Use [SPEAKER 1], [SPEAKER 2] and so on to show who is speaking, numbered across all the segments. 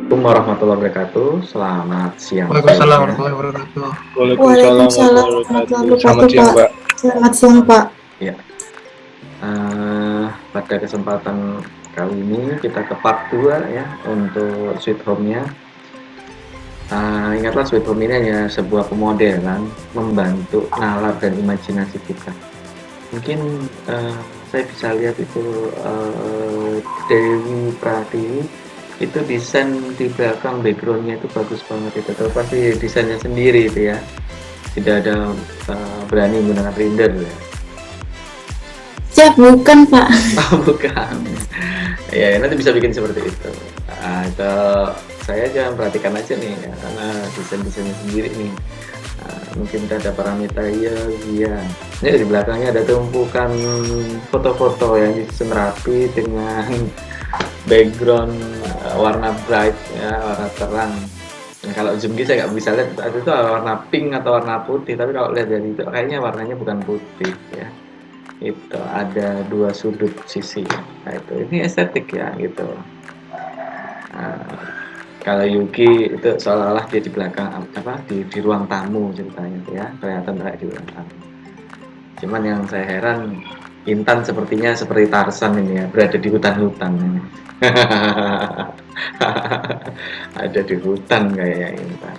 [SPEAKER 1] Assalamualaikum warahmatullahi wabarakatuh. Selamat siang
[SPEAKER 2] Waalaikumsalam
[SPEAKER 1] semuanya.
[SPEAKER 2] warahmatullahi wabarakatuh.
[SPEAKER 3] Waalaikumsalam
[SPEAKER 4] Waalaikumsalam
[SPEAKER 3] warahmatullahi
[SPEAKER 4] warahmatullahi
[SPEAKER 3] wabarakatuh. Selamat
[SPEAKER 4] wabarakatuh,
[SPEAKER 3] siang,
[SPEAKER 4] Pak.
[SPEAKER 3] Pak.
[SPEAKER 4] Selamat siang, Pak.
[SPEAKER 1] Ya, pada kesempatan kali ini kita ke part 2 ya untuk Sweet Home-nya. Ingatlah Sweet Home ini hanya sebuah pemodelan membantu nalar dan imajinasi kita. Mungkin saya bisa lihat itu Dewi Pratiwi itu desain di belakang backgroundnya itu bagus banget itu. Tahu pasti desainnya sendiri itu ya. Tidak ada berani menggunakan render ya.
[SPEAKER 4] Ya, bukan, Pak.
[SPEAKER 1] Oh, bukan. Ya, nanti bisa bikin seperti itu. Atau saya jangan perhatikan aja nih ya, karena desainnya sendiri nih. Mungkin ada Paramita iya. Ini di belakangnya ada tumpukan foto-foto yang disusun rapi dengan background warna bright ya, warna terang. Nah, kalau zoom saya nggak bisa lihat itu warna pink atau warna putih, tapi kalau lihat dari itu kayaknya warnanya bukan putih ya. Itu ada dua sudut sisi. Nah, itu ini estetik ya gitu. Kalau Yuki itu seolah-olah dia di belakang apa di ruang tamu ceritanya tuh ya, kelihatan kayak di ruang tamu. Cuman yang saya heran Intan sepertinya seperti Tarsan ini ya, berada di hutan-hutan ini. Ada di hutan kayaknya Intan.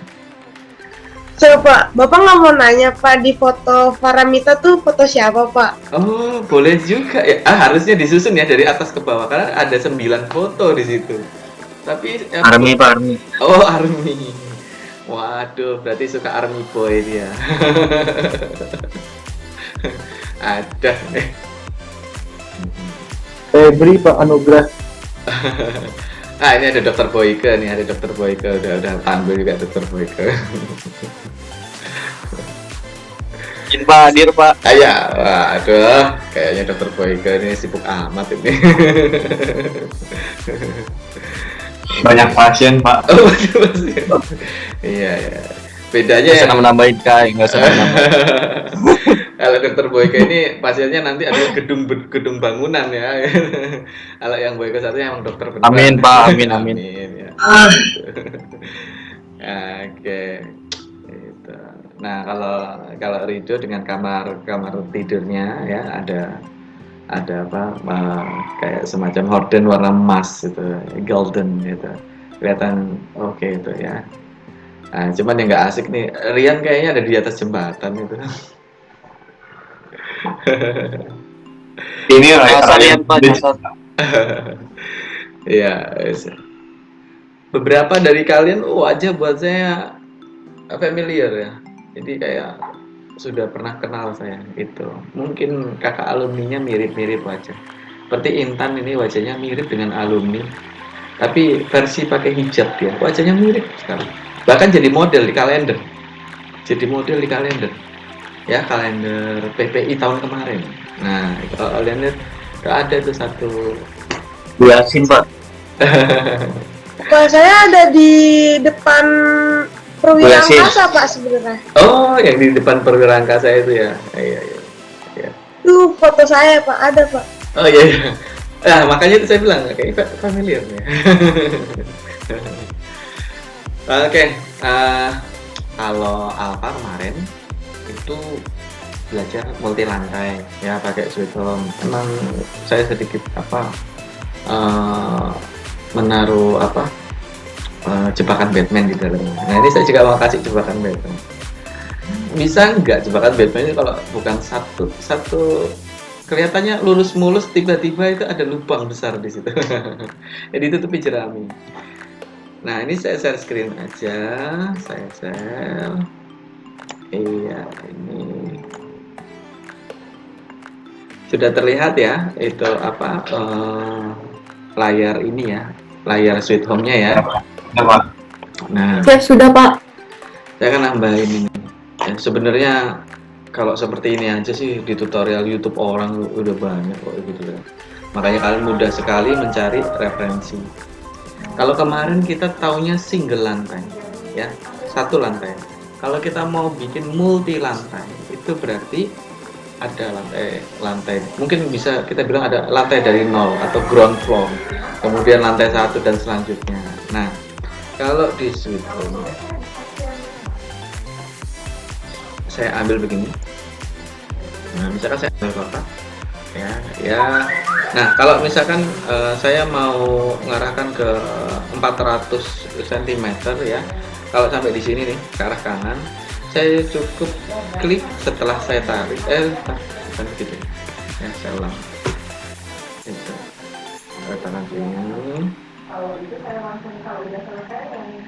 [SPEAKER 5] Coba, Bapak nggak mau nanya, Pak, di foto Paramita tuh foto siapa, Pak?
[SPEAKER 1] Oh, boleh juga ya. Harusnya disusun ya dari atas ke bawah karena ada 9 foto di situ. Tapi
[SPEAKER 2] Army, Pak, Army.
[SPEAKER 1] Oh, Army. Waduh, berarti suka Army boy dia. Ada.
[SPEAKER 3] Beri Pak Anugrah.
[SPEAKER 1] Ini ada Dokter Boyke nih, ada Dokter Boyke udah tampil juga Dokter Boyke.
[SPEAKER 2] Izin Pak, hadir Pak.
[SPEAKER 1] Ya, waduh, kayaknya Dokter Boyke ini sibuk amat ini.
[SPEAKER 2] Banyak pasien Pak.
[SPEAKER 1] Oh, pasien. Iya ya. Bedanya
[SPEAKER 2] Nggak usah menambahin Kak, nggak usah menambahin.
[SPEAKER 1] Kalau Dokter Boyke ini pasiennya nanti ada gedung bangunan ya. Kalau yang Boyke satunya emang dokter beneran.
[SPEAKER 2] Amin Pak, amin amin.
[SPEAKER 1] Ya. Oke. Gitu. Nah, kalau Rido dengan kamar tidurnya ya ada apa kayak semacam horden warna emas gitu, golden gitu. Kelihatan oke itu ya. Nah, cuman yang nggak asik nih, Rian kayaknya ada di atas jembatan itu.
[SPEAKER 3] Ini
[SPEAKER 2] Kalian Pak,
[SPEAKER 1] Iya, beberapa dari kalian wajah buat saya familiar ya. Jadi kayak sudah pernah kenal saya itu. Mungkin kakak alumninya mirip-mirip wajah. Seperti Intan ini wajahnya mirip dengan alumni. Tapi versi pakai hijab dia, wajahnya mirip sekali. Bahkan jadi model di kalender. Ya, kalender PPI tahun kemarin. Nah, kalau kalian lihat ada tuh satu.
[SPEAKER 2] Bu Yasin Pak.
[SPEAKER 5] Pak, saya ada di depan Perwira Angkasa, Pak, sebenarnya.
[SPEAKER 1] Oh, yang di depan Perwira Angkasa itu ya. Iya.
[SPEAKER 5] Tuh foto saya, Pak, ada, Pak.
[SPEAKER 1] Oh iya. Nah, makanya itu saya bilang kayak familiar ya. Oke, kalau Alfa kemarin itu belajar multi lantai ya pakai Sweet Home. Emang saya sedikit menaruh jebakan Batman di dalamnya. Nah, ini saya juga mau kasih jebakan Batman. Bisa nggak jebakan Batman ini kalau bukan satu kelihatannya lurus mulus, tiba-tiba itu ada lubang besar di situ. Jadi ditutupi jerami. Nah, ini saya share screen aja. Saya share. Iya, ini sudah terlihat ya. Itu layar ini ya, layar Sweet Home-nya ya. Nah,
[SPEAKER 4] Siap, sudah, Pak.
[SPEAKER 1] saya akan nambahin ini. Ya, sebenarnya kalau seperti ini aja sih di tutorial YouTube orang udah banyak kok gitu ya. Makanya kalian mudah sekali mencari referensi. Kalau kemarin kita taunya single lantai, ya, satu lantai. Kalau kita mau bikin multi lantai, itu berarti ada lantai. Mungkin bisa kita bilang ada lantai dari nol atau ground floor, kemudian lantai 1 dan selanjutnya. Nah, Kalau di Sweet Home saya ambil begini. Nah, misalkan saya ambil kotak, ya. Nah, kalau misalkan saya mau mengarahkan ke 400 cm ya. Kalau sampai di sini nih ke arah kanan, saya cukup klik setelah saya tarik. Bukan gitu. Ya, saya ulang. Itu. Tangan sini.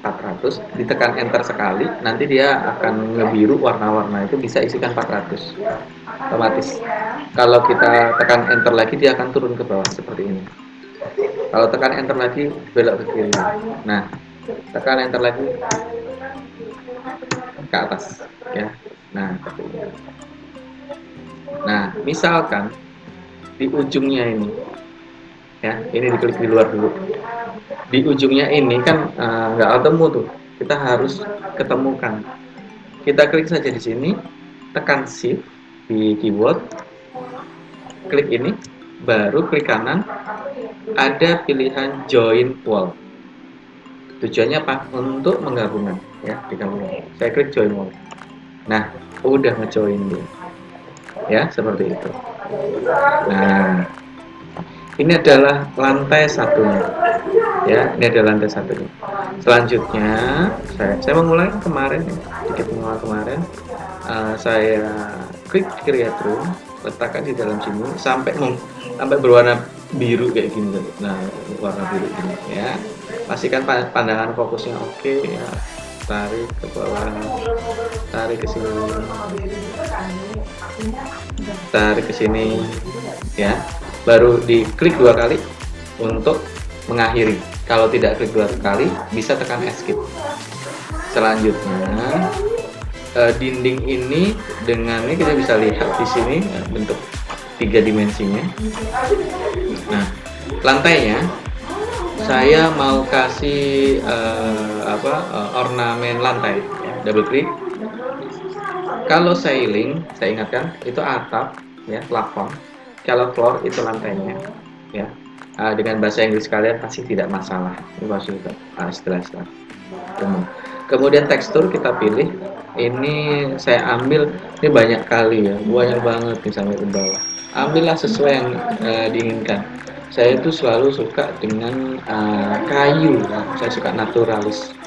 [SPEAKER 1] 400, ditekan enter sekali, nanti dia akan ngebiru warna-warna itu, bisa isikan 400 otomatis. Kalau kita tekan enter lagi, dia akan turun ke bawah seperti ini. Kalau tekan enter lagi, belok ke kiri. Nah, tekan enter lagi ke atas ya. Nah, seperti ini. Nah, misalkan di ujungnya ini ya, ini diklik di luar dulu. Di ujungnya ini kan nggak ketemu tuh, kita harus ketemukan. Kita klik saja di sini, tekan shift di keyboard, klik ini, baru klik kanan, ada pilihan join wall. Tujuannya apa? Untuk menggabungkan ya, digabungkan. Saya klik join wall. Nah, udah ngejoin dia ya, seperti itu. Nah, ini adalah lantai satunya ya, ini adalah lantai satunya. Selanjutnya saya memulai kemarin, sedikit mengulang kemarin. Saya klik create room, letakkan di dalam sini sampai berwarna biru kayak gini. Nah, warna biru gini ya. Pastikan pandangan fokusnya oke ya. Tarik ke bawah, tarik ke sini, tarik ke sini ya. Baru diklik 2 kali untuk mengakhiri. Kalau tidak klik 2 kali, bisa tekan escape. Selanjutnya dinding ini, dengan ini kita bisa lihat di sini bentuk 3 dimensinya. Nah, lantainya saya mau kasih ornamen lantai ya. Double klik. Kalau ceiling, saya ingatkan itu atap ya, plafon. Kalau floor itu lantainya ya. Dengan bahasa Inggris kalian pasti tidak masalah, ini pasti istilah-istilah umum. Kemudian tekstur kita pilih, ini saya ambil, ini banyak kali ya, banyak banget nih sampai ke bawah. Ambillah sesuai yang diinginkan. Saya itu selalu suka dengan kayu ya. Saya suka naturalis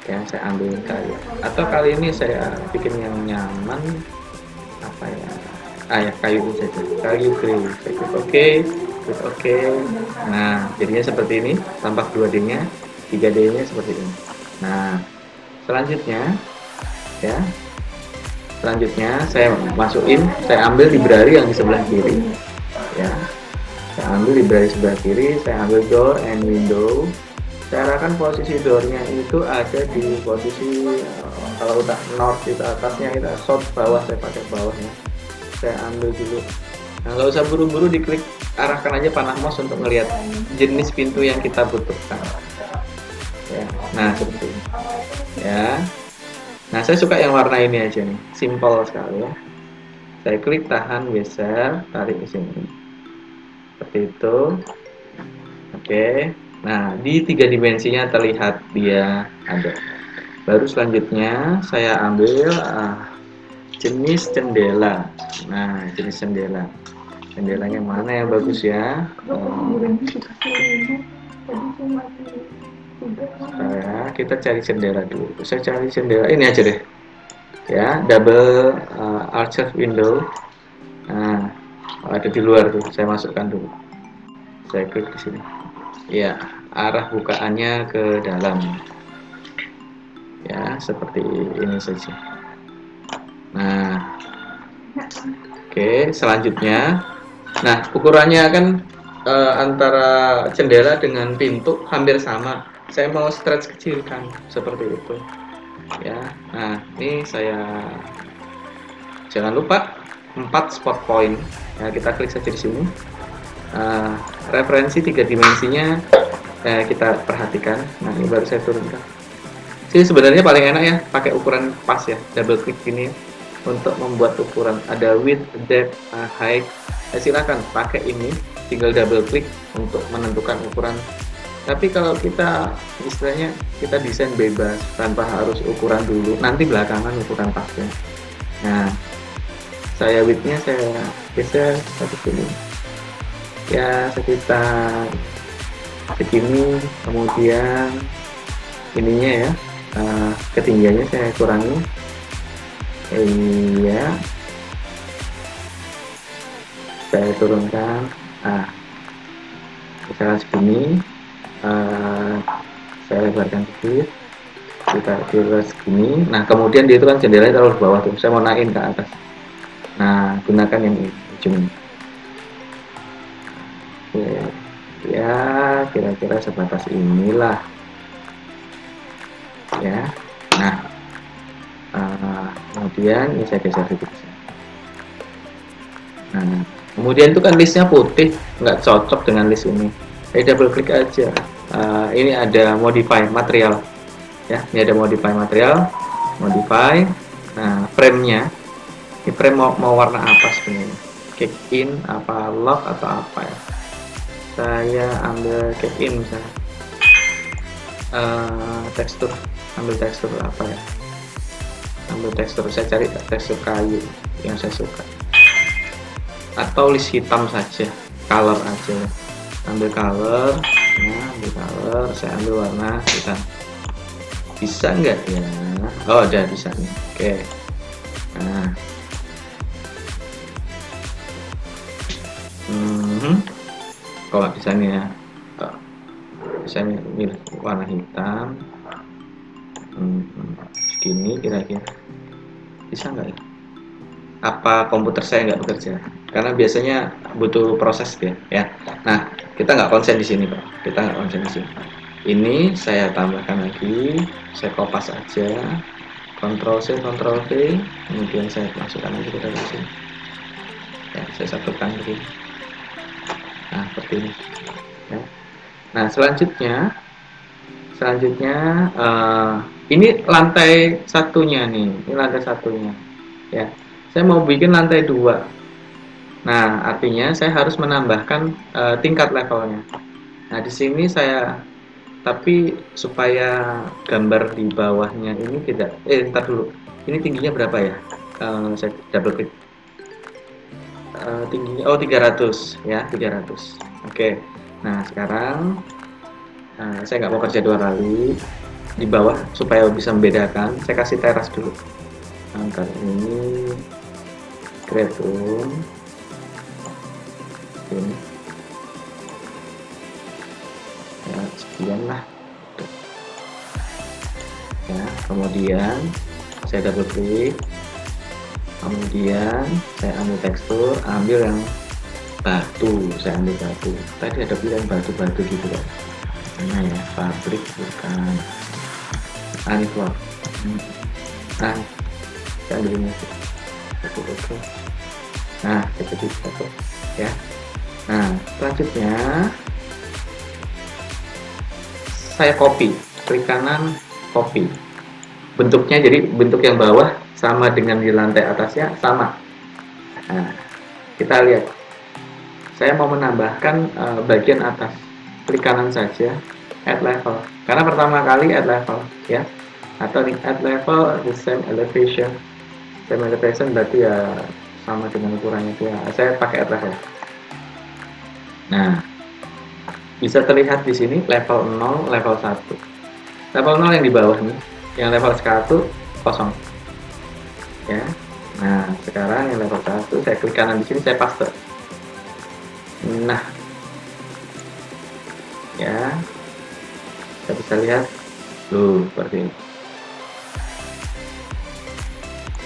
[SPEAKER 1] ya, saya ambil kayu. Atau kali ini saya bikin yang nyaman, apa ya, ya kayu ini saja, kayu grey. Saya klik oke. Nah, jadinya seperti ini, tampak 2D nya, 3D nya seperti ini. Nah, selanjutnya saya masukin, saya ambil library yang di sebelah kiri ya. Saya ambil library sebelah kiri, saya ambil door and window. Saya arahkan posisi door-nya itu ada di posisi kalau udah north itu atasnya, kita south bawah, saya pakai bawahnya. Saya ambil dulu. Nah, nggak usah buru-buru, diklik, arahkan aja panah mouse untuk melihat jenis pintu yang kita butuhkan ya. Nah, seperti ini ya. Nah, saya suka yang warna ini aja nih, simple sekali ya. Saya klik, tahan, geser, tarik ke sini seperti itu. Oke. Nah, di 3 dimensinya terlihat dia ada. Baru selanjutnya saya ambil jenis jendela. Nah, jenis jendela. Jendelanya mana yang bagus ya? Kita cari jendela dulu. Saya cari jendela ini aja deh. Ya, double arched window. Nah, ada di luar tuh. Saya masukkan dulu. Saya klik di sini. Ya, arah bukaannya ke dalam. Ya, seperti ini saja. Nah, oke, selanjutnya, nah ukurannya kan antara jendela dengan pintu hampir sama. Saya mau stretch kecilkan seperti itu, ya. Nah, ini saya jangan lupa 4 spot point. Ya, kita klik saja di sini. Referensi 3 dimensinya kita perhatikan. Nah, ini baru saya turunkan. Sih sebenarnya paling enak ya pakai ukuran pas ya, double klik ini untuk membuat ukuran, ada width, depth, height. Silakan pakai ini, tinggal double klik untuk menentukan ukuran Tapi kalau kita istilahnya kita desain bebas tanpa harus ukuran dulu, nanti belakangan ukuran pasnya. Nah, saya widthnya saya geser seperti ini. Ya sekitar segini, kemudian ininya ya, ketinggiannya saya kurangi. Iya, saya turunkan. Misalkan segini, saya lebarkan sedikit, kita kira segini. Nah kemudian dia itu kan jendelanya taruh di bawah tuh, saya mau naikin ke atas. Nah gunakan yang ini ujung. Oke, ya kira-kira sebatas inilah ya. Nah kemudian ini saya geser sedikit. Nah kemudian itu kan listnya putih, nggak cocok dengan list ini. Saya double klik aja. Ini ada modify material ya, ini ada modify material, modify. Nah frame-nya, ini frame mau warna apa sebenarnya, kick in apa lock atau apa ya. Saya ambil kick in misalnya. Tekstur, ambil tekstur apa ya, ambil tekstur, saya cari tekstur kayu yang saya suka, atau list hitam saja, color aja, ambil color. Nah ambil color, saya ambil warna hitam. Bisa nggak ya? Oh udah bisa nih. Oke. Nah kalau bisa nih ya, bisa nih milih warna hitam. Segini kira-kira bisa nggak ya? Apa komputer saya nggak bekerja? Karena biasanya butuh proses ya. Nah kita nggak konsen di sini Pak, kita nggak konsen di sini. Ini saya tambahkan lagi, saya kopas aja, Ctrl C Ctrl V, kemudian saya masukkan lagi ke dalam sini. Ya, saya satukan begini. Nah seperti ini ya. Nah selanjutnya ini lantai satunya nih, ini lantai satunya ya. Saya mau bikin lantai 2. Nah artinya saya harus menambahkan tingkat levelnya. Nah di sini saya, tapi supaya gambar di bawahnya ini tidak, ntar dulu, ini tingginya berapa ya, saya double klik. Tingginya 300 ya, 300. Oke. Nah sekarang saya nggak mau kerja 2 kali di bawah supaya bisa membedakan. Saya kasih teras dulu. Angkat ini, create room ini ya, sekian lah ya. Kemudian saya double klik, kemudian saya ambil tekstur, ambil yang batu, saya ambil batu. Tadi ada pilihan batu-batu gitu kan. Mana ya, pabrik bukan, aniflor. Nah saya ambil ini. Oke. Nah jadi satu ya. Nah selanjutnya saya copy, klik kanan copy. Bentuknya jadi bentuk yang bawah sama dengan di lantai atasnya sama. Nah kita lihat, saya mau menambahkan bagian atas, klik kanan saja, add level, karena pertama kali add level ya, atau di add level the same elevation. Same elevation berarti ya sama dengan ukurannya itu ya. Saya pakai add level. Nah bisa terlihat di sini level 0, level 1. Level 0 yang di bawah nih, yang level 1 kosong ya. Nah sekarang yang level 1 saya klik kanan di sini, saya paste. Nah ya, kita bisa lihat seperti ini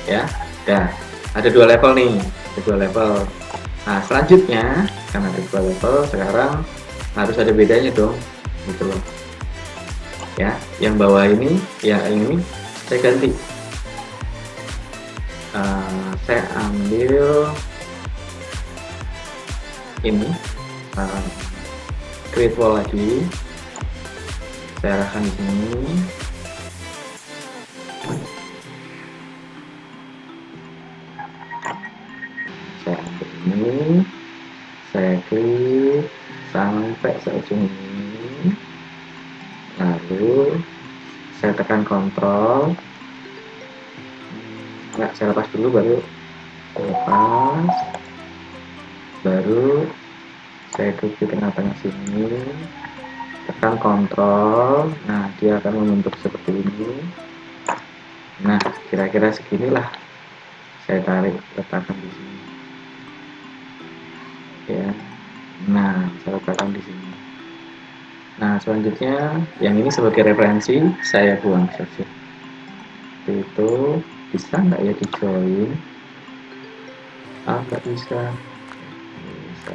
[SPEAKER 1] ya. Dah ada 2 level nih, ada 2 level. Nah selanjutnya karena ada 2 level, sekarang harus ada bedanya dong gitu loh ya. Yang bawah ini, yang ini saya ganti. Saya ambil ini, create wall lagi, saya arahkan di sini. Saya ambil ini, saya klik sampai seujung ini. saya tekan kontrol. Nggak, saya lepas dulu, baru lepas, baru saya duduk di tengah-tengah sini, tekan kontrol. Nah, dia akan membentuk seperti ini. Nah, kira-kira seginilah. Saya tarik, letakkan di sini. Ya. Nah, saya letakkan di sini. Nah, selanjutnya yang ini sebagai referensi saya buang saja. Itu bisa nggak ya di join? Nggak bisa. Bisa.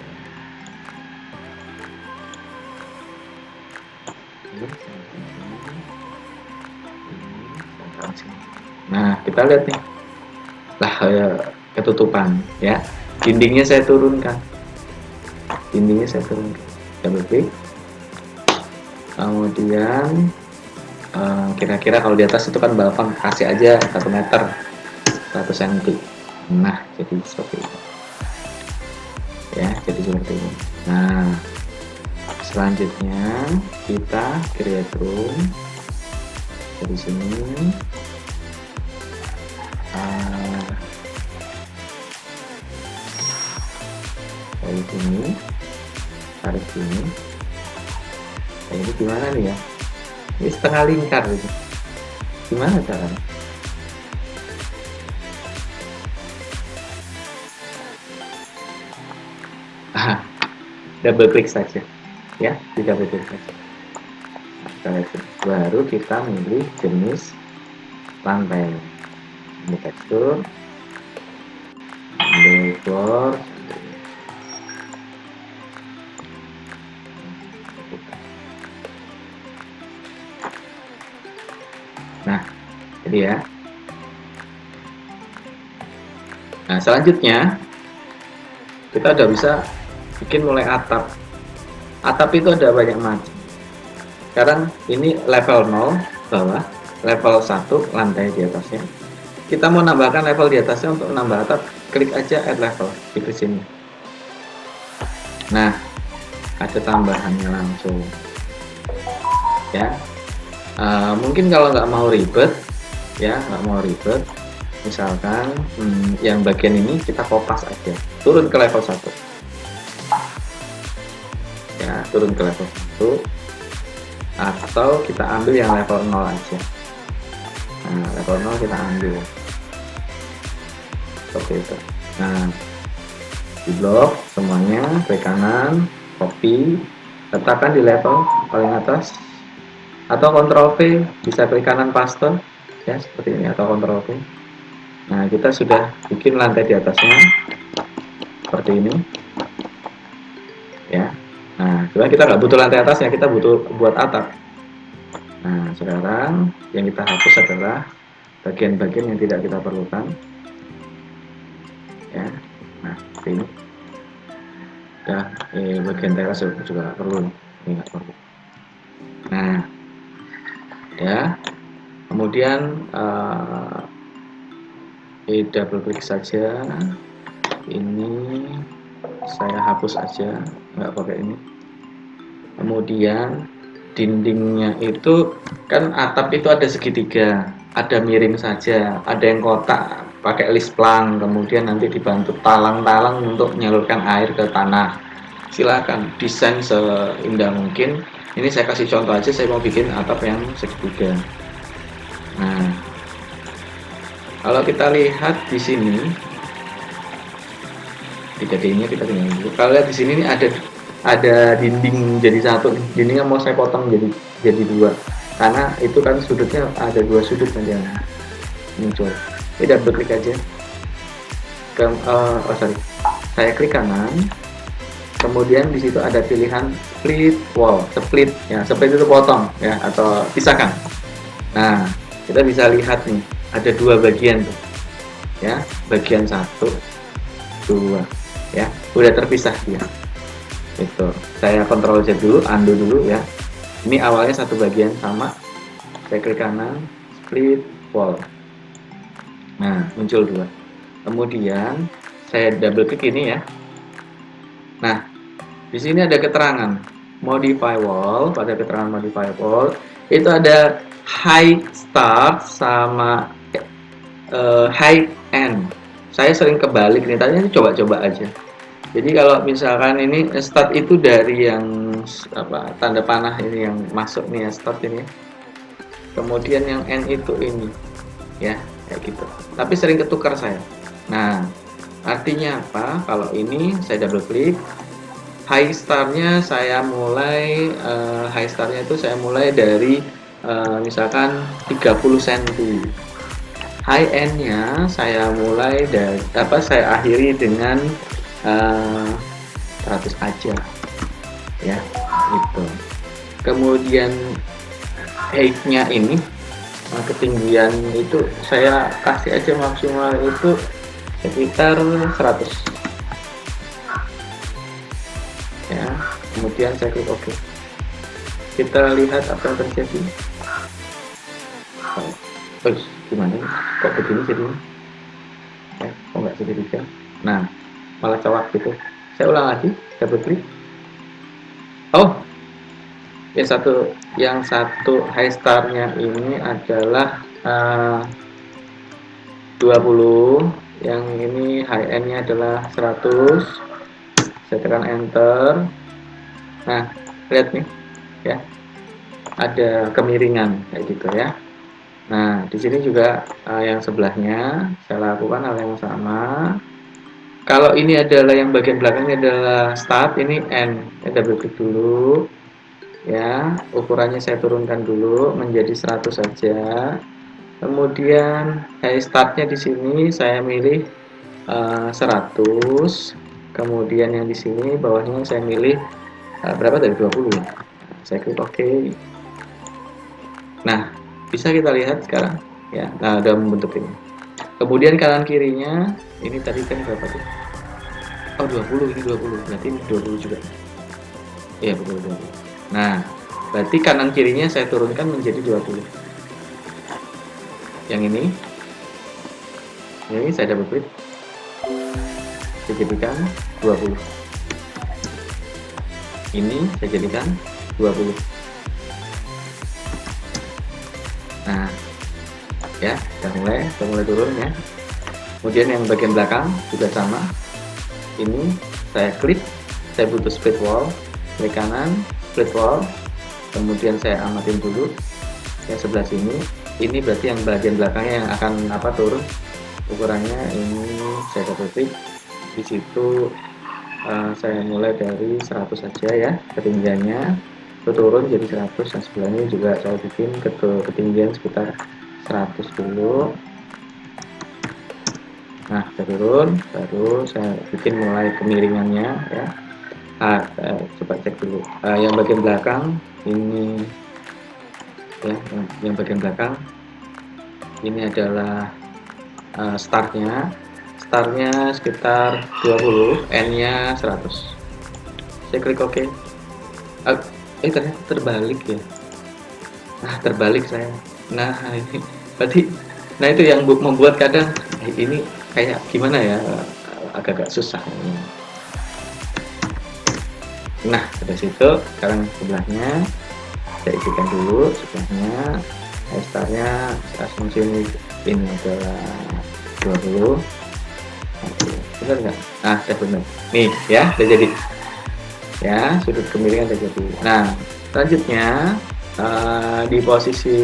[SPEAKER 1] Nah, kita lihat nih. Lah, ketutupan ya. Dindingnya saya turunkan. Double klik. Kemudian kira-kira kalau di atas itu kan balkon, kasih aja 1 meter 1 cm. Nah, jadi seperti ini ya, jadi seperti ini. Nah, selanjutnya kita create room dari sini. Dari sini tarik sini. Nah, ini gimana nih ya? Ini setengah lingkar gitu. Gimana caranya? Double klik saja ya, di double klik saja. Nah, baru kita milih jenis lantai, ini tekstur, ambil board. Nah, jadi ya. Nah, selanjutnya kita udah bisa bikin mulai atap. Atap itu ada banyak macam. Sekarang ini level 0 bawah, level 1 lantai di atasnya. Kita mau nambahkan level di atasnya. Untuk nambah atap, klik aja add level di sini. Nah, ada tambahannya langsung. Ya. Mungkin kalau nggak mau ribet, ya misalkan yang bagian ini kita kopas aja, turun ke level 1 ya, turun ke level 1, atau kita ambil yang level 0 aja. Nah, level 0 kita ambil seperti itu. Nah, di blok semuanya, klik kanan, copy, letakkan di level paling atas, atau Ctrl V, bisa klik kanan paste ya, seperti ini, atau Ctrl V. Nah, kita sudah bikin lantai di atasnya seperti ini ya. Nah, sebenarnya kita nggak butuh lantai atasnya, kita butuh buat atap. Nah, sekarang yang kita hapus adalah bagian-bagian yang tidak kita perlukan ya. Nah, seperti ini ya. Bagian teras juga nggak perlu, ini nggak perlu. Nah ya, kemudian double klik saja, ini saya hapus aja, nggak pakai ini. Kemudian dindingnya itu kan, atap itu ada segitiga, ada miring saja, ada yang kotak pakai list plank, kemudian nanti dibantu talang-talang untuk menyalurkan air ke tanah. Silakan desain seindah mungkin. Ini saya kasih contoh aja, saya mau bikin atap yang segitiga. Nah, kalau kita lihat di sini, 3D-nya kita tinggal dulu. Kalau lihat di sini nih ada dinding jadi satu. Dindingnya mau saya potong jadi 2, karena itu kan sudutnya ada 2 sudut nanti yang muncul. Ini double klik aja. Saya klik kanan. Kemudian di situ ada pilihan split wall, split ya, split itu potong ya, atau pisahkan. Nah, kita bisa lihat nih, ada 2 bagian tuh ya, bagian 1, 2 ya, udah terpisah dia. Itu saya kontrol Z dulu, undo dulu ya. Ini awalnya 1 bagian sama, saya klik kanan, split wall. Nah, muncul 2. Kemudian saya double klik ini ya. Nah, di sini ada keterangan modify wall. Pada keterangan modify wall itu ada high start sama high end. Saya sering kebalik nih, tadi coba-coba aja. Jadi kalau misalkan ini start itu dari yang apa, tanda panah ini yang masuk nih ya, start ini. Kemudian yang end itu ini, ya kayak gitu. Tapi sering ketukar saya. Nah, artinya apa? Kalau ini saya double klik, high startnya saya mulai itu saya mulai dari misalkan 30 cm. High end-nya saya mulai dari saya akhiri dengan 100 aja ya, gitu. Kemudian height-nya ini ketinggian itu saya kasih aja maksimal itu sekitar 100 ya. Kemudian saya klik OK. Kita lihat apa yang terjadi. Terus gimana nih? Kok begini jadinya? Kok nggak segitiga? Nah, malah cawak gitu. Saya ulang lagi, double klik. Oh, yang satu high star-nya ini adalah 20, yang ini high end-nya adalah 100. Saya tekan enter. Nah, lihat nih ya, ada kemiringan kayak gitu ya. Nah, di sini juga yang sebelahnya saya lakukan hal yang sama. Kalau ini adalah yang bagian belakangnya adalah start, ini end. Saya double klik dulu. Ya, ukurannya saya turunkan dulu menjadi 100 saja. Kemudian high startnya di sini saya milih 100. Kemudian yang di sini bawahnya saya milih berapa dari 20 ya. Saya klik OK. Nah, bisa kita lihat sekarang ya. Nah, udah membentuk ini. Kemudian kanan kirinya ini tadi kan berapa tuh? Oh, 20, ini 20. Berarti ini 20 juga. Iya, betul 20. Nah, berarti kanan kirinya saya turunkan menjadi 20. Yang ini saya double klik. Saya jadikan 20. Ini saya jadikan 20. Nah, ya, sudah mulai turun ya. Kemudian yang bagian belakang juga sama. Ini saya klik, saya butuh split wall, klik kanan, split wall. Kemudian saya amatin dulu yang sebelah sini. Ini berarti yang bagian belakangnya yang akan turun ukurannya. Ini saya double klik. Di situ saya mulai dari 100 saja ya ketinggiannya. Turun jadi 100, yang sebelahnya juga saya bikin ketinggian sekitar 100 dulu. Nah, saya turun, baru saya bikin mulai kemiringannya ya. Coba cek dulu yang bagian belakang ini ya, yang bagian belakang ini adalah startnya sekitar 20, N-nya 100. Saya klik OK. Ternyata terbalik ya. Nah, terbalik saya. Nah, ini berarti, nah itu yang membuat kadang ini kayak gimana ya, agak-agak susah. Nah, dari situ sekarang sebelahnya saya isikan dulu sebelahnya. Startnya asumsi ini adalah 20. Benar nggak? Nah, benar. Nih ya, udah jadi. Ya, sudut kemiringan udah jadi. Nah, selanjutnya di posisi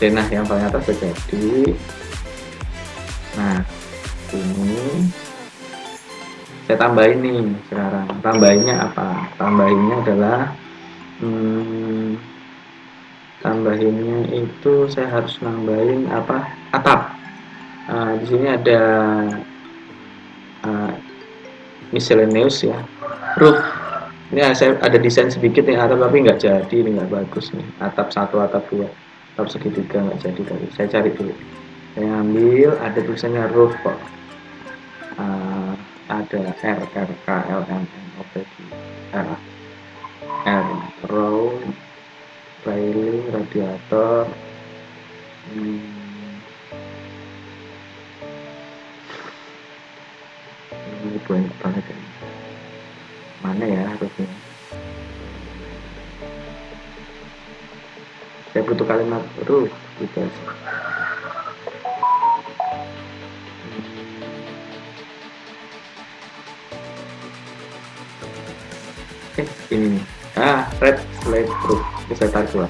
[SPEAKER 1] denah yang paling atas sudah jadi. Nah, ini saya tambahin nih sekarang. Tambahinnya apa? Tambahinnya adalah tambahinnya itu saya harus nambahin atap. Di sini ada miscellaneous ya, roof. Ini saya ada desain sedikit nih atap, tapi nggak jadi, ini nggak bagus nih. Atap 1, atap 2, atap segitiga nggak jadi tadi. Saya cari dulu. Saya ambil, ada tulisannya roof kok. Ada R, R, K, L, M, N, O, P, Q, R, R, row, railing, radiator. Ini banyak banget ya. Mana ya harusnya? Saya butuh kalimat roof gitu aja. Oke, ini nih. Red slate roof. Ini saya tarik keluar.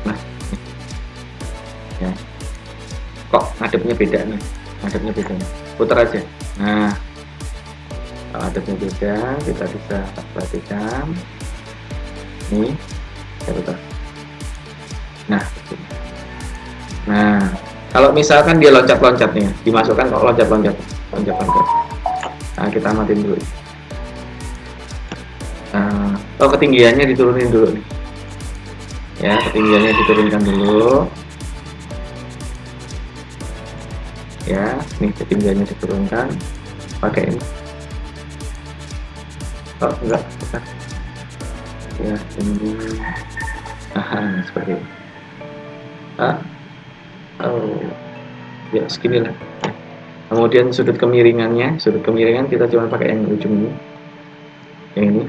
[SPEAKER 1] Nah, ini. Ya. Kok ngadepnya beda nih? Ngadepnya beda nih. Putar aja. Nah, kalau ngadepnya beda, kita bisa perhatikan. Nih, saya putar. Nah, kalau misalkan dia loncat-loncat nih, dimasukkan kok loncat-loncat. Nah, kita amatin dulu. Ketinggiannya diturunin dulu nih. Ya, ketinggiannya diturunkan dulu. Ya, nih ketinggiannya diturunkan. Pakai ini. Oh, enggak. Ya, ini. Seperti ini. Ya segini lah. Kemudian sudut kemiringan kita cuma pakai yang ujung ini, yang ini.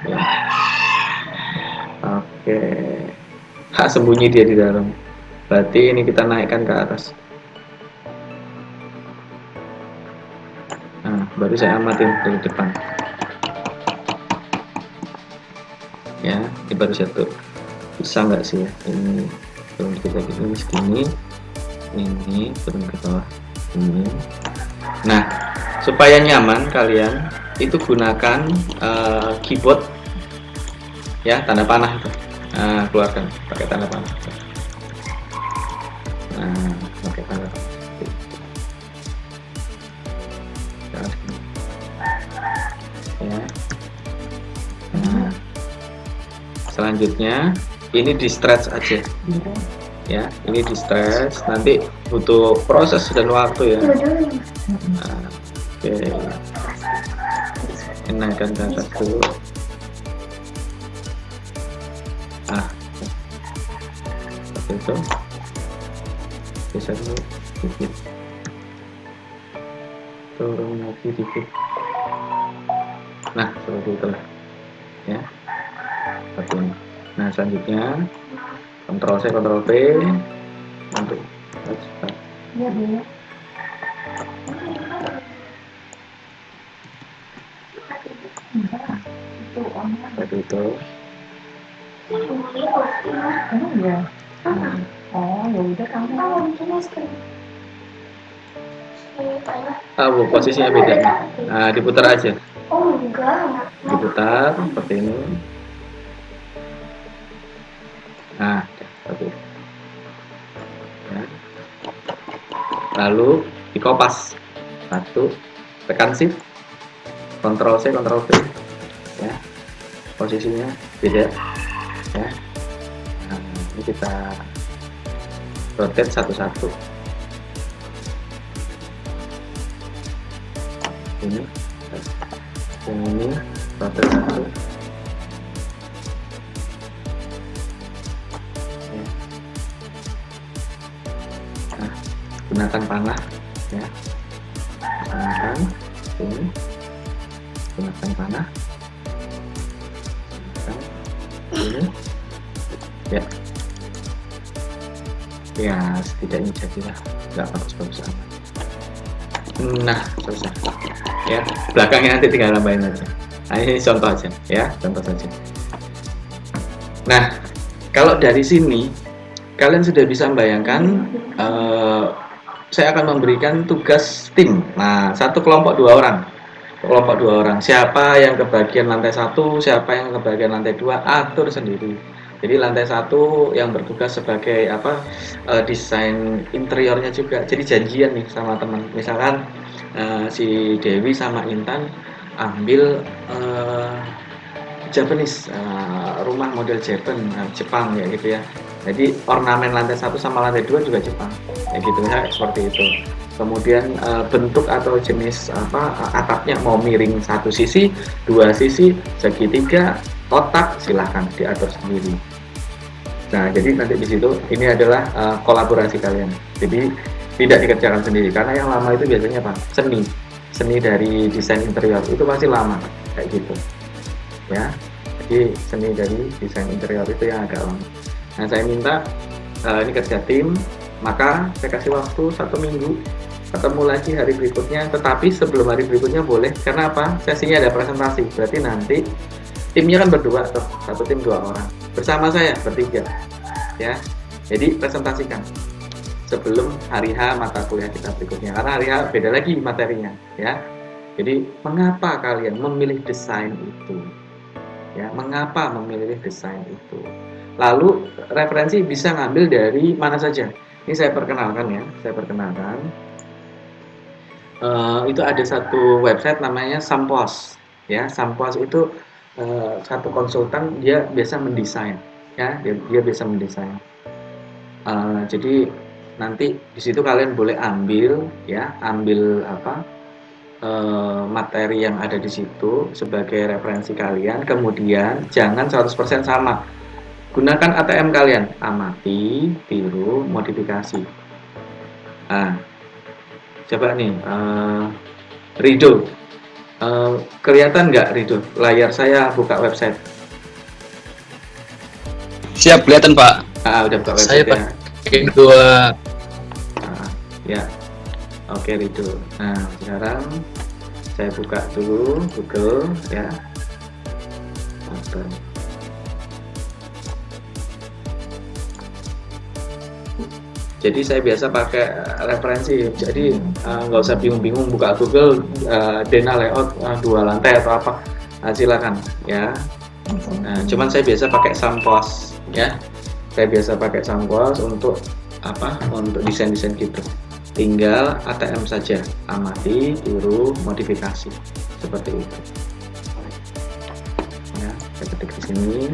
[SPEAKER 1] Ya. Oke. Sembunyi dia di dalam. Berarti ini kita naikkan ke atas. Nah, baru saya amatin dari depan. Ya, ini baru satu. Bisa nggak sih ya? Ini turun kita ini segini. Ini turun ke bawah ini. Nah, supaya nyaman kalian itu gunakan keyboard ya, tanda panah itu. Nah, keluarkan pakai tanda panah. Nah, pakai tanda panah. Ya. Nah, selanjutnya ini di stretch aja. Ya, ini di stretch, nanti butuh proses dan waktu ya. Nah, oke, naikkan ke atas dulu. Seperti itu. Geser dulu dikit, turun lagi dikit. Nah, seperti itulah ya, seperti ini. Nah, selanjutnya Ctrl C, Ctrl V untuk start. Seperti itu. Posisinya beda. Nah, diputar aja. Diputar seperti ini. Nah, seperti itu. Ya. Lalu dikopas. Satu, tekan shift, Ctrl C, Ctrl V. Ya. Posisinya beda. Ya. Nah, ini kita rotate satu-satu. Ini rotate satu. Ya. Nah, gunakan panah ya. Gunakan ini. Gunakan panah. Ini. Ya. Ya, setidaknya jadilah, nggak bagus-bagus amat. Nah, selesai. Ya, belakangnya nanti tinggal nambahin aja. Nah, ini contoh aja, ya, contoh saja. Nah, kalau dari sini kalian sudah bisa membayangkan, saya akan memberikan tugas tim. Nah, satu kelompok 2 orang. Kelompok 2 orang. Siapa yang kebagian lantai 1, siapa yang kebagian lantai 2, atur sendiri. Jadi lantai 1 yang bertugas sebagai desain interiornya juga. Jadi janjian nih sama teman. Misalkan si Dewi sama Intan ambil Japanese, rumah model Jepang ya gitu ya. Jadi ornamen lantai 1 sama lantai 2 juga Jepang. Ya gitu ya, seperti itu. Kemudian bentuk atau jenis atapnya mau miring satu sisi, 2 sisi, segitiga, kotak, silahkan diatur sendiri. Nah, jadi nanti di situ ini adalah kolaborasi kalian. Jadi tidak dikerjakan sendiri karena yang lama itu biasanya apa? Seni dari desain interior itu pasti lama kayak gitu. Ya. jadi seni dari desain interior itu yang agak lama. Nah saya minta ini kerja tim, maka saya kasih waktu 1 minggu, ketemu lagi hari berikutnya, tetapi sebelum hari berikutnya boleh, karena apa? Sesinya ada presentasi, berarti nanti timnya kan berdua tuh, satu tim 2 orang, bersama saya bertiga, ya. Jadi presentasikan sebelum hari H mata kuliah kita berikutnya, karena hari H beda lagi materinya, ya. Jadi mengapa kalian memilih desain itu? Ya, mengapa memilih desain itu? Lalu referensi bisa ngambil dari mana saja. Ini saya perkenalkan ya, saya perkenalkan. Itu ada satu website namanya Sampos. Ya, Sampos itu satu konsultan, dia biasa mendesain. Ya, dia biasa mendesain. Jadi nanti di situ kalian boleh ambil ya, ambil materi yang ada di situ sebagai referensi kalian. Kemudian jangan 100% sama. Gunakan ATM kalian, amati, tiru, modifikasi. Nah, coba nih, Rido, kelihatan nggak Rido? Layar saya buka website.
[SPEAKER 2] Siap, kelihatan Pak.
[SPEAKER 1] Udah buka
[SPEAKER 2] Saya
[SPEAKER 1] website ya.
[SPEAKER 2] pakai dua.
[SPEAKER 1] Ya, oke Rido. Nah, sekarang saya buka dulu Google ya. Oke. Jadi saya biasa pakai referensi, jadi nggak usah bingung-bingung buka Google Dena layout 2 lantai atau apa, silakan ya. Cuman saya biasa pakai Sampos ya, saya biasa pakai Sampos untuk untuk desain-desain gitu. Tinggal ATM saja, amati, tiru, modifikasi seperti itu. Ya, saya ketik di sini.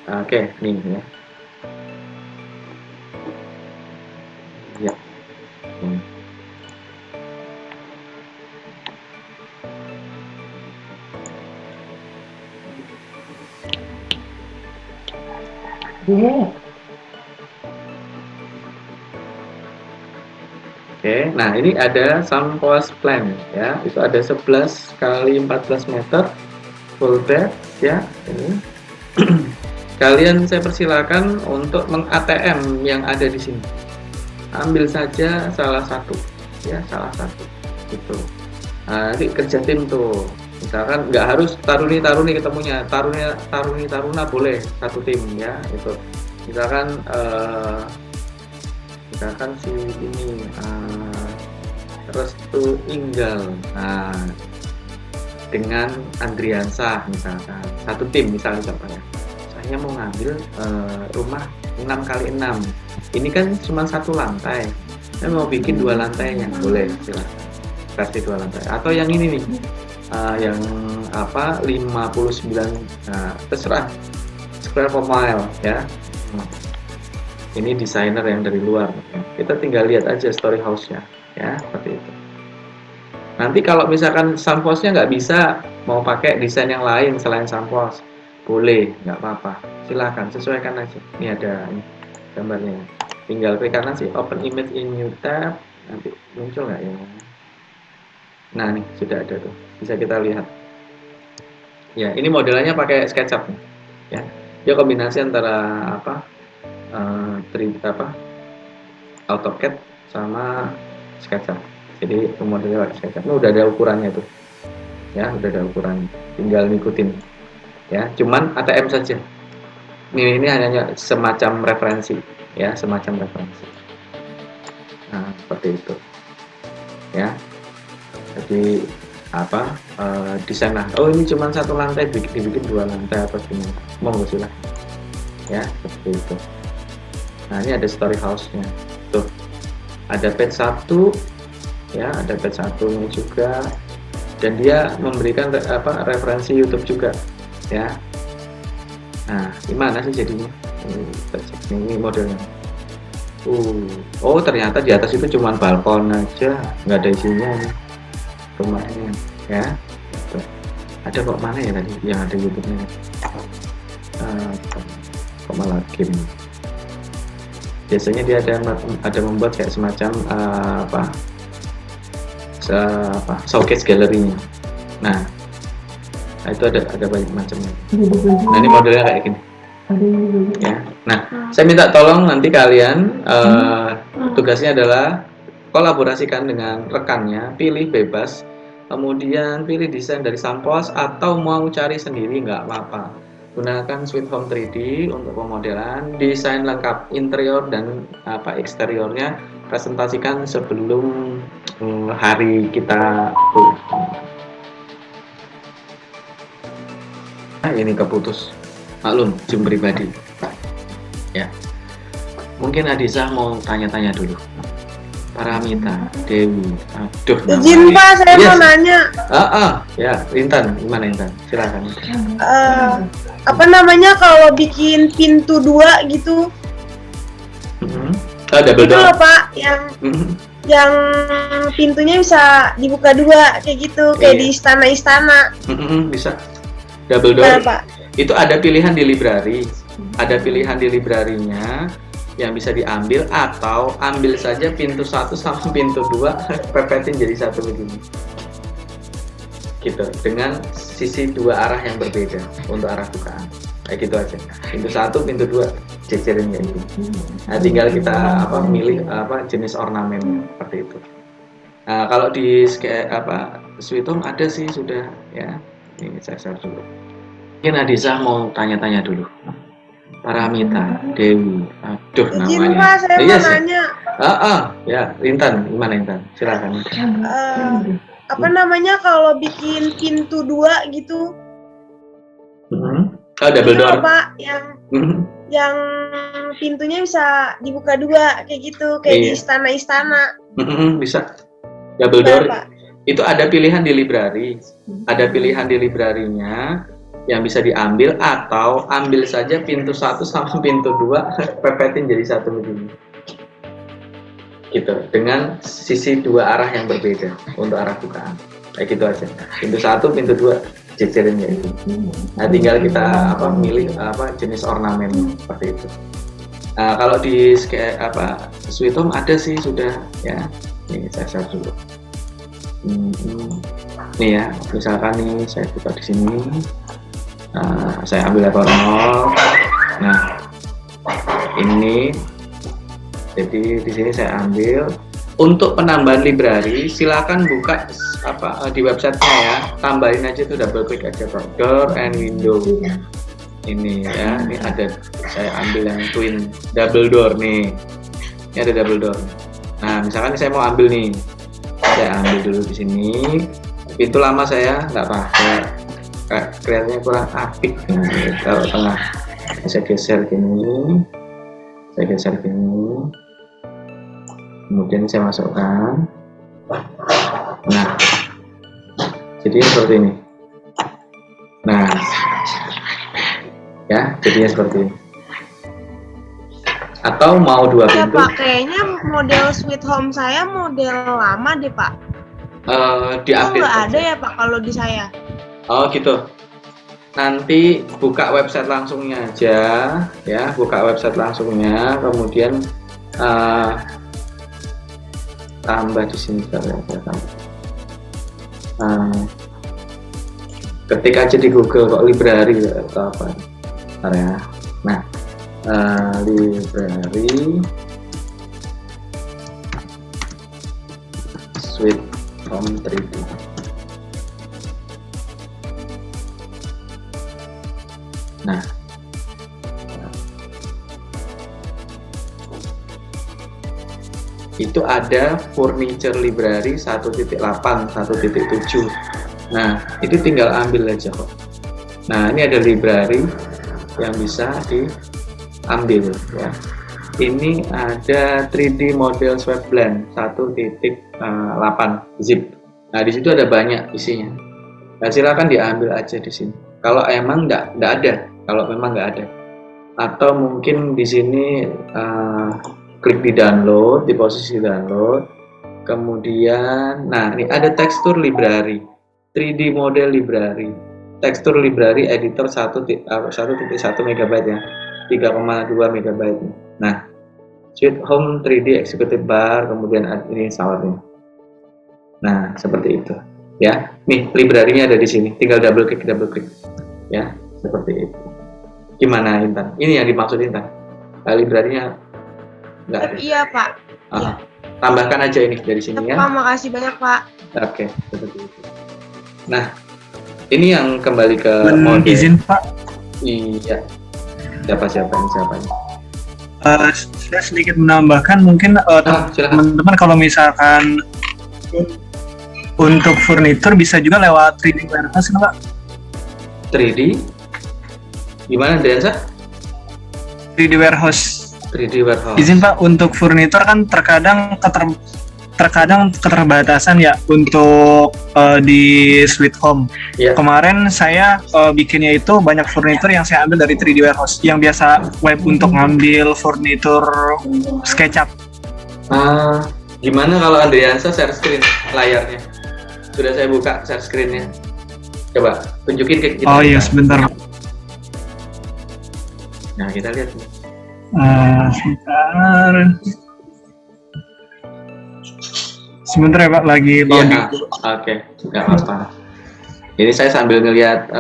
[SPEAKER 1] Oke, nih ya. Ya. Oke, nah ini ada Sampos plan ya. Itu ada 11 kali 14 meter full bed ya, ini. Kalian saya persilakan untuk meng-ATM yang ada di sini. Ambil saja salah satu, ya salah satu, gitu. Nah, nanti kerja tim tuh. Misalkan nggak harus taruni ketemunya, taruna boleh satu tim ya, itu. Misalkan si ini Restu Inggal, dengan Andriansah misalkan, satu tim misalnya contohnya. Saya mau ngambil rumah 6x6, ini kan cuma 1 lantai, saya mau bikin 2 lantainya, boleh silakan versi 2 lantai. Atau yang ini nih, yang 59, terserah, square per mile ya. Ini desainer yang dari luar, kita tinggal lihat aja story house-nya ya, seperti itu. Nanti kalau misalkan Sampos-nya nggak bisa, mau pakai desain yang lain selain Sampos, boleh, nggak apa-apa, silahkan sesuaikan aja. Ini ada gambarnya, tinggal klik kanan sih, open image in new tab, nanti muncul nggak ya? Nah nih sudah ada tuh, bisa kita lihat ya. Ini modelnya pakai SketchUp ya, dia kombinasi antara AutoCAD sama SketchUp. Jadi modelnya pakai SketchUp. Ini udah ada ukurannya tuh ya, udah ada ukurannya, tinggal ngikutin ya, cuman ATM saja. Ini hanya semacam referensi ya, semacam referensi. Nah seperti itu ya. Jadi desain lah, oh ini cuma 1 lantai, dibikin 2 lantai apa gimana, monggo silahkan ya, seperti itu. Nah ini ada story house-nya tuh, ada page 1 ya, ada page 1-nya juga, dan dia memberikan referensi YouTube juga ya. Nah gimana sih jadinya, ini modelnya. Oh ternyata di atas itu cuma balkon aja, nggak ada isinya nih rumahnya ya. Tuh. Ada kok, mana ya tadi yang ada YouTube-nya, kok malah game. Biasanya dia ada membuat kayak semacam showcase gallery-nya. Nah, itu ada banyak macamnya. Nah, ini modelnya kayak gini. Ya. Nah, saya minta tolong nanti kalian tugasnya adalah kolaborasikan dengan rekannya, pilih bebas, kemudian pilih desain dari Sampos atau mau cari sendiri nggak apa-apa. Gunakan Sweet Home 3D untuk pemodelan, desain lengkap interior dan eksteriornya, presentasikan sebelum hari kita. Nah, ini keputus. Maklum, Zoom pribadi. Ya. Mungkin Adisa mau tanya-tanya dulu. Paramita, Dewi. Aduh.
[SPEAKER 5] Izin Pak, saya
[SPEAKER 1] Yes.
[SPEAKER 5] mau nanya.
[SPEAKER 1] Ya, Intan, gimana Intan? Silakan.
[SPEAKER 5] Apa namanya kalau bikin pintu 2 gitu?
[SPEAKER 1] Double
[SPEAKER 5] Itu
[SPEAKER 1] door.
[SPEAKER 5] loh Pak, yang pintunya bisa dibuka 2 kayak gitu, kayak
[SPEAKER 1] Iya.
[SPEAKER 5] di istana-istana.
[SPEAKER 1] Bisa. Double door.
[SPEAKER 5] Gimana Pak?
[SPEAKER 1] Itu ada pilihan di library. Ada pilihan di library-nya yang bisa diambil, atau ambil saja pintu 1 sama pintu 2 pepetin jadi satu begini. Gitu, dengan sisi 2 arah yang berbeda untuk arah bukaan. Kayak gitu aja. Pintu 1, pintu 2 jejerin kayak gitu. Nah, tinggal kita milih jenis ornamen seperti itu. Nah, kalau di Sweet Home ada sih sudah ya. Ini saya share dulu. Mungkin Adisa mau tanya-tanya dulu. Paramita, Dewi. Aduh,
[SPEAKER 5] Izin
[SPEAKER 1] namanya.
[SPEAKER 5] Pak, saya mau
[SPEAKER 1] Yes.
[SPEAKER 5] nanya.
[SPEAKER 1] Ya, Intan, gimana Intan? Silakan.
[SPEAKER 5] Apa namanya kalau bikin pintu 2 gitu?
[SPEAKER 1] Double
[SPEAKER 5] Itu
[SPEAKER 1] door.
[SPEAKER 5] loh Pak, yang pintunya bisa dibuka 2 kayak gitu, kayak di
[SPEAKER 1] Iya.
[SPEAKER 5] istana-istana.
[SPEAKER 1] Bisa. Double
[SPEAKER 5] Gimana,
[SPEAKER 1] door.
[SPEAKER 5] Pak?
[SPEAKER 1] Itu ada pilihan di library. Ada pilihan di library-nya yang bisa diambil, atau ambil saja pintu 1 sama pintu 2 pepetin jadi satu begini. Gitu, dengan sisi 2 arah yang berbeda untuk arah bukaan. Kayak gitu aja. Pintu 1, pintu 2 jejerin kayak gitu. Nah, tinggal kita milih jenis ornamen seperti itu. Nah, kalau di Sweet Home ada sih sudah ya. Ini saya share dulu. Nih ya, misalkan nih saya buka di sini. Saya ambil level 0. Nah, ini jadi di sini saya ambil. Untuk penambahan library, silakan buka di websitenya ya. Tambahin aja tuh, double klik aja door and window. Ini ya, ini ada, saya ambil yang twin double door nih. Ini ada double door. Nah, misalkan saya mau ambil nih, saya ambil dulu di sini. Pintu lama saya nggak pakai, kelihatannya kurang apik nih. Kalau tengah, saya geser gini, kemudian saya masukkan. Nah, jadi seperti ini. Nah, ya, jadinya seperti ini. Atau mau 2
[SPEAKER 5] Ya
[SPEAKER 1] pintu?
[SPEAKER 5] Pak, kayaknya model Sweet Home saya model lama deh Pak. Itu
[SPEAKER 1] Diupdate
[SPEAKER 5] nggak ada
[SPEAKER 1] aja.
[SPEAKER 5] ya Pak kalau di saya.
[SPEAKER 1] Oh gitu. Nanti buka website langsungnya aja, ya, buka website langsungnya, kemudian tambah di sini saya tambah. Ketik aja di Google kok library atau apa. Bentar ya. Nah, library Sweet Home 3D. Nah, itu ada furniture library 1.8, 1.7. Nah, itu tinggal ambil aja kok. Nah, ini ada library yang bisa diambil ya. Ini ada 3D model swap blend 1.8 zip. Nah, di situ ada banyak isinya. Nah, silakan diambil aja di sini. Kalau emang nggak ada, kalau memang nggak ada, atau mungkin di sini klik di download, di posisi download, kemudian, nah ini ada tekstur library, 3D model library, tekstur library editor 1.1 MB ya, 3,2 MB. Nah, Sweet Home 3D Executive Bar, kemudian ini installer nih. Nah, seperti itu. Ya, nih library-nya ada di sini. Tinggal double klik. Ya, seperti itu. Gimana Intan? Ini yang dimaksud Intan. Library-nya enggak ada.
[SPEAKER 5] Iya, Pak.
[SPEAKER 1] Aha. Tambahkan aja ini dari sini ya.
[SPEAKER 5] Pak, makasih banyak, Pak.
[SPEAKER 1] Oke, seperti itu. Nah, ini yang kembali ke mode.
[SPEAKER 6] Izin Pak,
[SPEAKER 1] Iya. Siapa ini?
[SPEAKER 6] saya sedikit menambahkan mungkin
[SPEAKER 1] Silakan.
[SPEAKER 6] teman-teman kalau misalkan untuk furnitur bisa juga lewat 3D warehouse kan Pak?
[SPEAKER 1] 3D? Gimana Densa?
[SPEAKER 6] 3D warehouse.
[SPEAKER 1] 3D warehouse.
[SPEAKER 6] Izin Pak, untuk furnitur kan terkadang keterbatasan ya untuk di Sweet Home.
[SPEAKER 1] Iya.
[SPEAKER 6] Kemarin saya bikinnya itu banyak furnitur yang saya ambil dari 3D warehouse yang biasa web untuk ngambil furnitur SketchUp.
[SPEAKER 1] Gimana kalau Andriansa share screen layarnya? Sudah saya buka share screen-nya. Coba tunjukin ke kita.
[SPEAKER 6] Oh iya, sebentar.
[SPEAKER 1] Nah, kita lihat.
[SPEAKER 6] Sebentar ya Pak, lagi loading.
[SPEAKER 1] Oke, nggak apa-apa. Ini saya sambil lihat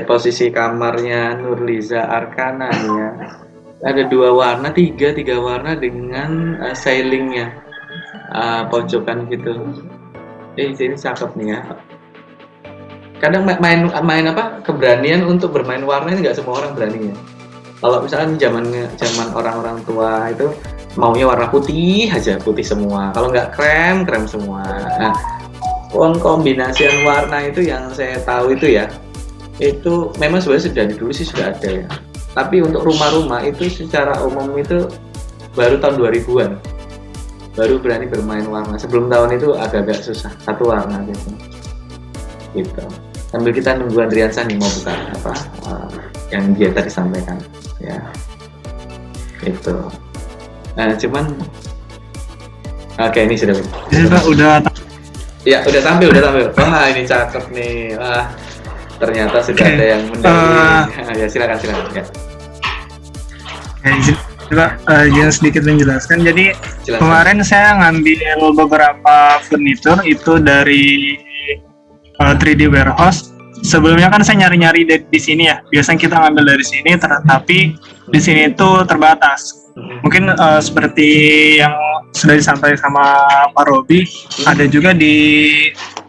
[SPEAKER 1] posisi kamarnya Nurliza Arkana nih ya. Ada tiga warna dengan sailingnya, pojokan gitu. Ini cakep nih ya. Kadang main keberanian untuk bermain warna ini nggak semua orang berani ya. Kalau misalnya zaman orang-orang tua itu maunya warna putih aja, putih semua. Kalau nggak krem semua. Nah, kombinasian warna itu yang saya tahu itu ya, itu memang sebenarnya dari dulu sih sudah ada ya. Tapi untuk rumah-rumah itu secara umum itu baru tahun 2000-an baru berani bermain warna. Sebelum tahun itu agak-agak susah, satu warna biasanya. Gitu. Sambil kita nunggu Andriansa nih mau buka yang dia tadi sampaikan ya. Itu. Nah, cuman oke, ini sudah.
[SPEAKER 6] Udah.
[SPEAKER 1] Ya, udah tampil. Wah, ini cakep nih. Wah, ternyata sudah ada yang menarik. Ya, silakan ya.
[SPEAKER 6] Izin sedikit menjelaskan. Jadi
[SPEAKER 1] Silakan.
[SPEAKER 6] kemarin saya ngambil beberapa furnitur itu dari 3D warehouse. Sebelumnya kan saya nyari-nyari di sini ya. Biasanya kita ngambil dari sini, tapi di sini itu terbatas. Mungkin seperti yang sudah disampaikan sama Pak Robi, ada juga di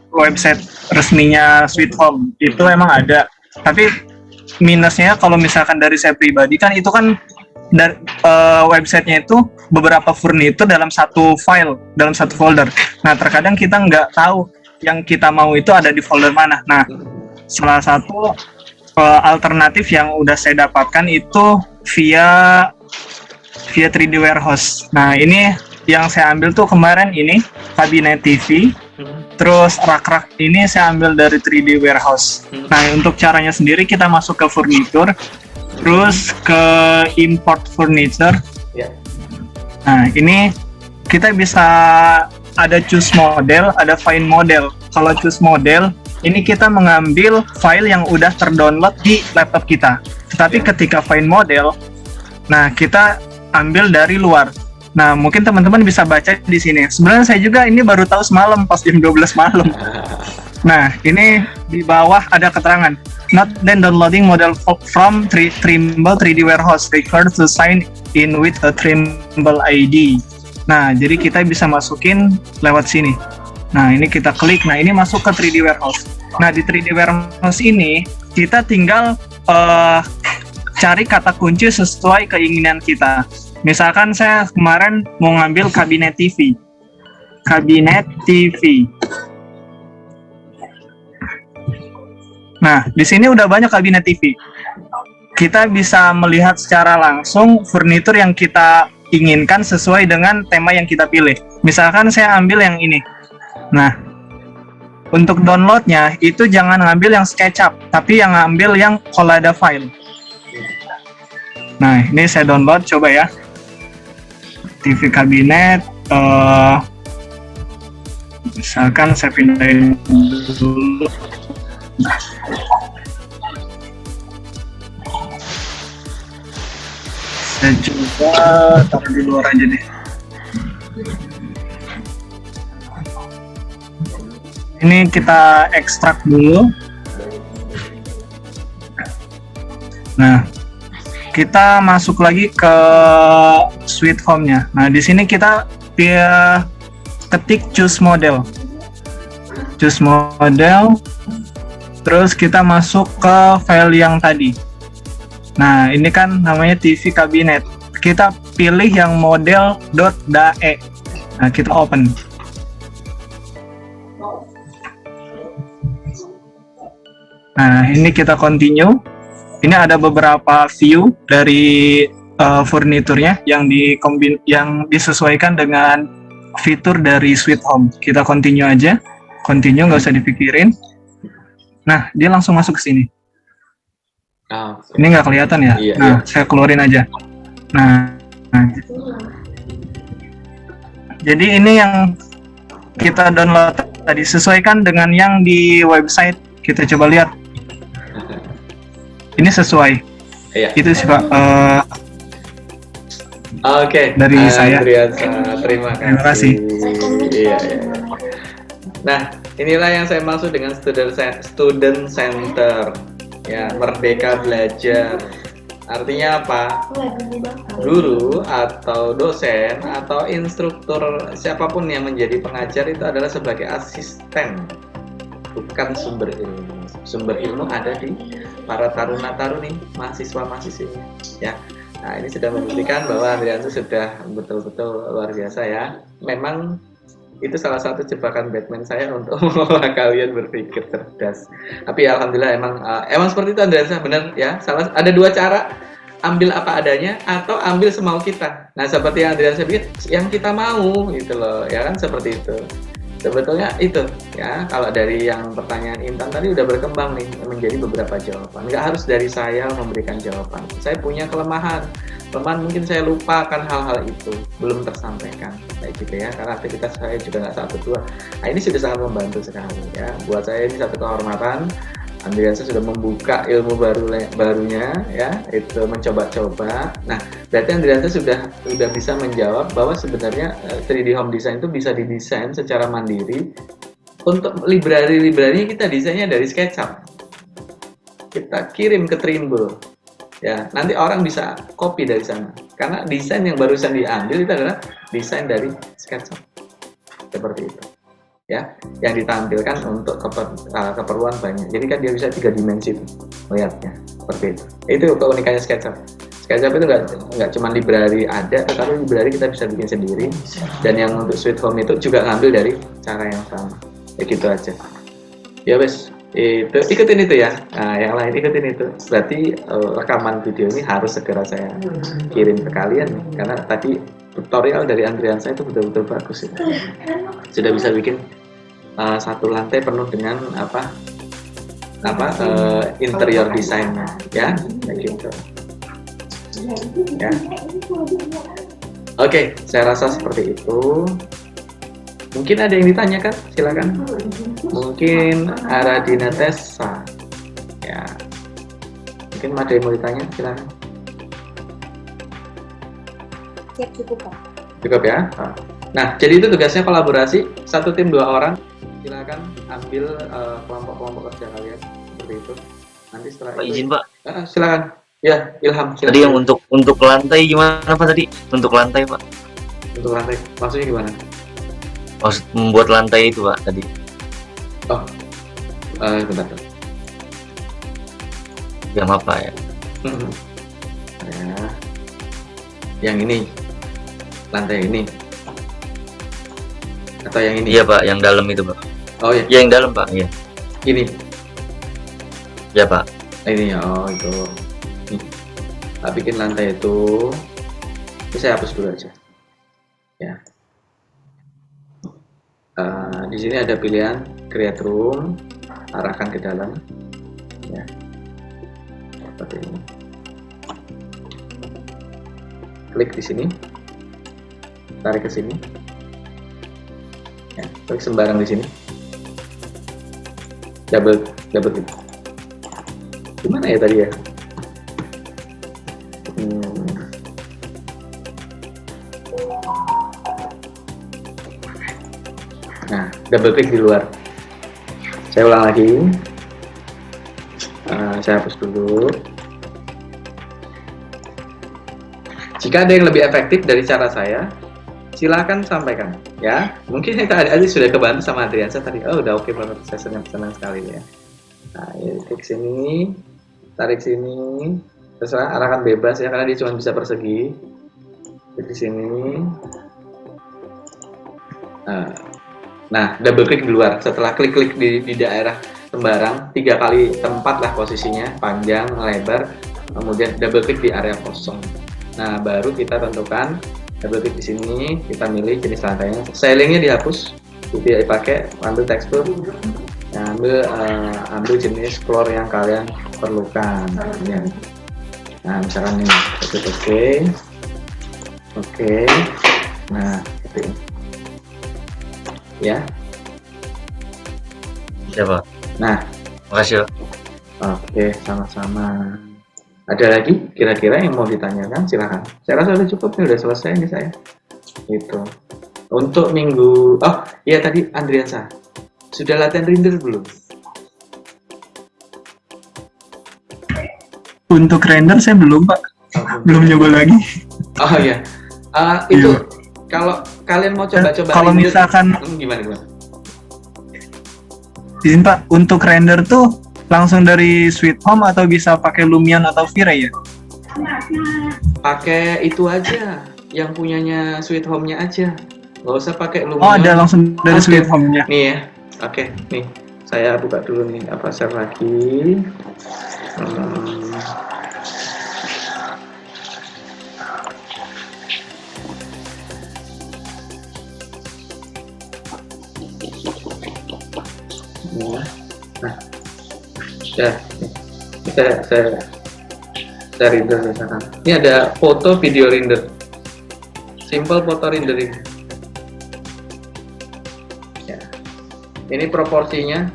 [SPEAKER 6] website resminya Sweet Home itu emang ada. Tapi minusnya kalau misalkan dari saya pribadi kan itu kan dari websitenya itu beberapa furnitur dalam satu file, dalam satu folder. Nah, terkadang kita nggak tahu yang kita mau itu ada di folder mana. Nah, salah satu alternatif yang udah saya dapatkan itu via 3D warehouse. Nah, ini yang saya ambil tuh kemarin ini kabinet TV, terus rak-rak ini saya ambil dari 3D warehouse. Nah, untuk caranya sendiri kita masuk ke furnitur, terus ke import furniture. Nah, ini kita bisa ada choose model, ada find model. Kalau choose model, ini kita mengambil file yang udah terdownload di laptop kita. Tetapi ketika find model, nah kita ambil dari luar. Nah, mungkin teman-teman bisa baca di sini. Sebenarnya saya juga ini baru tahu semalam pas jam 12 malam. Nah, ini di bawah ada keterangan. Not then downloading model from Trimble 3D warehouse required to sign in with a Trimble ID. Nah, jadi kita bisa masukin lewat sini. Nah, ini kita klik. Nah, ini masuk ke 3D warehouse. Nah, di 3D warehouse ini kita tinggal cari kata kunci sesuai keinginan kita. Misalkan saya kemarin mau ngambil kabinet TV. Kabinet TV. Nah, di sini udah banyak kabinet TV. Kita bisa melihat secara langsung furnitur yang kita inginkan sesuai dengan tema yang kita pilih. Misalkan saya ambil yang ini. Nah, untuk downloadnya itu jangan ngambil yang SketchUp, tapi yang ngambil yang Collada file. Nah, ini saya download, coba ya. TV kabinet, misalkan saya pindahin dulu. Saya coba taruh di luar aja deh. Ini kita ekstrak dulu. Nah, kita masuk lagi ke Sweet Home-nya. Nah, di sini kita ketik choose model. Choose model. Terus kita masuk ke file yang tadi. Nah, ini kan namanya TV kabinet. Kita pilih yang model.dae. Nah, kita open. Nah, ini kita continue. Ini ada beberapa view dari furniturnya yang disesuaikan dengan fitur dari Sweet Home. Kita continue aja. Continue, nggak usah dipikirin. Nah, dia langsung masuk ke sini. Ini nggak kelihatan ya?
[SPEAKER 1] Iya,
[SPEAKER 6] Nah,
[SPEAKER 1] iya.
[SPEAKER 6] saya keluarin aja. Nah, jadi ini yang kita download tadi, sesuaikan dengan yang di website. Kita coba lihat. Ini sesuai.
[SPEAKER 1] Iya.
[SPEAKER 6] Itu sih Pak.
[SPEAKER 1] Oke,
[SPEAKER 6] Dari saya.
[SPEAKER 1] Andriansa, terima kasih.
[SPEAKER 6] Terima kasih.
[SPEAKER 1] Iya, iya. Nah, inilah yang saya maksud dengan student center. Ya, merdeka belajar. Artinya apa? Guru atau dosen atau instruktur siapapun yang menjadi pengajar itu adalah sebagai asisten, bukan sumber ilmu. Sumber ilmu ada di para taruna-taruni, mahasiswa-mahasiswinya. Ya. Nah, ini sudah membuktikan bahwa Andriansa sudah betul-betul luar biasa ya. Memang itu salah satu jebakan Batman saya untuk membawa kalian berpikir cerdas. Tapi ya, alhamdulillah emang seperti itu Andriansa, benar ya. Ada dua cara, ambil apa adanya atau ambil semau kita. Nah, seperti yang Andriansa bikin, yang kita mau gitu loh, ya kan, seperti itu. Sebetulnya itu ya, kalau dari yang pertanyaan Intan tadi udah berkembang nih menjadi beberapa jawaban. Nggak harus dari saya memberikan jawaban. Saya punya kelemahan mungkin saya lupakan hal-hal itu, belum tersampaikan kayak gitu ya, karena aktivitas saya juga nggak satu dua. Nah, ini sudah sangat membantu sekali ya, buat saya ini satu kehormatan. Andriansa sudah membuka ilmu barunya ya, itu mencoba-coba. Nah, berarti Andriansa sudah bisa menjawab bahwa sebenarnya 3D home design itu bisa didesain secara mandiri. Untuk library kita desainnya dari SketchUp, kita kirim ke Trimble ya, nanti orang bisa copy dari sana, karena desain yang barusan diambil itu adalah desain dari SketchUp, seperti itu ya, yang ditampilkan untuk keperluan banyak. Jadi kan dia bisa 3 dimensi melihatnya, seperti itu. Itu keunikannya SketchUp. SketchUp itu nggak cuma library ada, tetapi library kita bisa bikin sendiri. Dan yang untuk Sweet Home itu juga ngambil dari cara yang sama. Ya gitu aja. Ya wes, itu ikutin itu ya. Nah, yang lain ikutin itu. Berarti rekaman video ini harus segera saya kirim ke kalian, karena tadi tutorial dari Andriansa itu betul-betul bagus ya. Sudah bisa bikin satu lantai penuh dengan interior desainnya ya, kayak gitu ya. Oke, saya rasa seperti itu. Mungkin ada yang ditanyakan, silakan. Mungkin Aradina Tessa ya, mungkin ada yang mau ditanya, silakan.
[SPEAKER 7] Cukup Pak.
[SPEAKER 1] Cukup ya. Nah, jadi itu tugasnya kolaborasi, satu tim 2 orang. Silakan ambil kelompok-kelompok kerja kalian seperti itu. Nanti setelah
[SPEAKER 8] Pak,
[SPEAKER 1] itu
[SPEAKER 8] izin Pak.
[SPEAKER 1] Silakan. Ya, Ilham. Silakan.
[SPEAKER 8] Tadi yang untuk lantai gimana Pak tadi? Untuk lantai Pak.
[SPEAKER 1] Untuk lantai, maksudnya gimana?
[SPEAKER 8] Maksud membuat lantai itu Pak tadi.
[SPEAKER 1] Oh, bentar.
[SPEAKER 8] Jam apa ya?
[SPEAKER 1] Ya, yang ini, lantai ini, atau yang ini?
[SPEAKER 8] Iya Pak, yang dalam itu Pak.
[SPEAKER 1] Oh ya,
[SPEAKER 8] Iya yang dalam Pak. Iya.
[SPEAKER 1] ini.
[SPEAKER 8] Ya Pak.
[SPEAKER 1] Ini ya, oh itu. Nih. Tak bikin lantai itu. Ini saya hapus dulu aja. Ya. Di sini ada pilihan create room, arahkan ke dalam. Ya. Seperti ini. Klik di sini. Tarik ke sini. Ya, klik sembarang di sini. Double klik. Gimana ya tadi ya? Nah, double klik di luar. Saya ulang lagi. Saya hapus dulu. Jika ada yang lebih efektif dari cara saya, silakan sampaikan ya. Mungkin kita adik sudah kebantu sama Adriansa tadi. Oh, udah oke banget, saya senang sekali ya. Nah, ini klik sini, tarik sini, terserah, arahkan bebas ya karena dia cuma bisa persegi. Klik di sini. Nah, double klik di luar. Setelah klik-klik di daerah sembarang, 3 kali tempat lah posisinya, panjang, lebar, kemudian double klik di area kosong. Nah, baru kita tentukan, double klik di sini, kita milih jenis lantainya. Stylingnya dihapus, tidak dipakai, ambil tekstur, nah, ambil jenis floor yang kalian perlukan. Ya. Nah, misalkan ini, oke. Nah, seperti ini. Ya.
[SPEAKER 8] Bisa Pak.
[SPEAKER 1] Nah,
[SPEAKER 8] Makasih Pak.
[SPEAKER 1] oke, sama-sama. Ada lagi kira-kira yang mau ditanyakan? Silahkan. Saya rasa sudah cukup nih, udah selesai nih saya. Gitu. Untuk minggu, oh iya tadi Andriansa, sudah latihan render belum?
[SPEAKER 6] Untuk render saya belum Pak, belum nyoba lagi.
[SPEAKER 1] Oh iya. Itu kalau kalian mau coba-coba
[SPEAKER 6] Kalau
[SPEAKER 1] render,
[SPEAKER 6] misalkan
[SPEAKER 1] gimana?
[SPEAKER 6] izin Pak, untuk render tuh langsung dari Sweet Home atau bisa pakai Lumion atau V-Ray ya?
[SPEAKER 1] Pakai itu aja, yang punyanya Sweet Home-nya aja. Nggak usah pakai Lumion.
[SPEAKER 6] Oh, ada langsung dari
[SPEAKER 1] Ada.
[SPEAKER 6] Sweet Home-nya.
[SPEAKER 1] Nih ya, oke, nih saya buka dulu nih, apa share lagi. Nah, ya, saya render misalkan. Ini ada foto video render, simple foto rendering. Ya. Ini proporsinya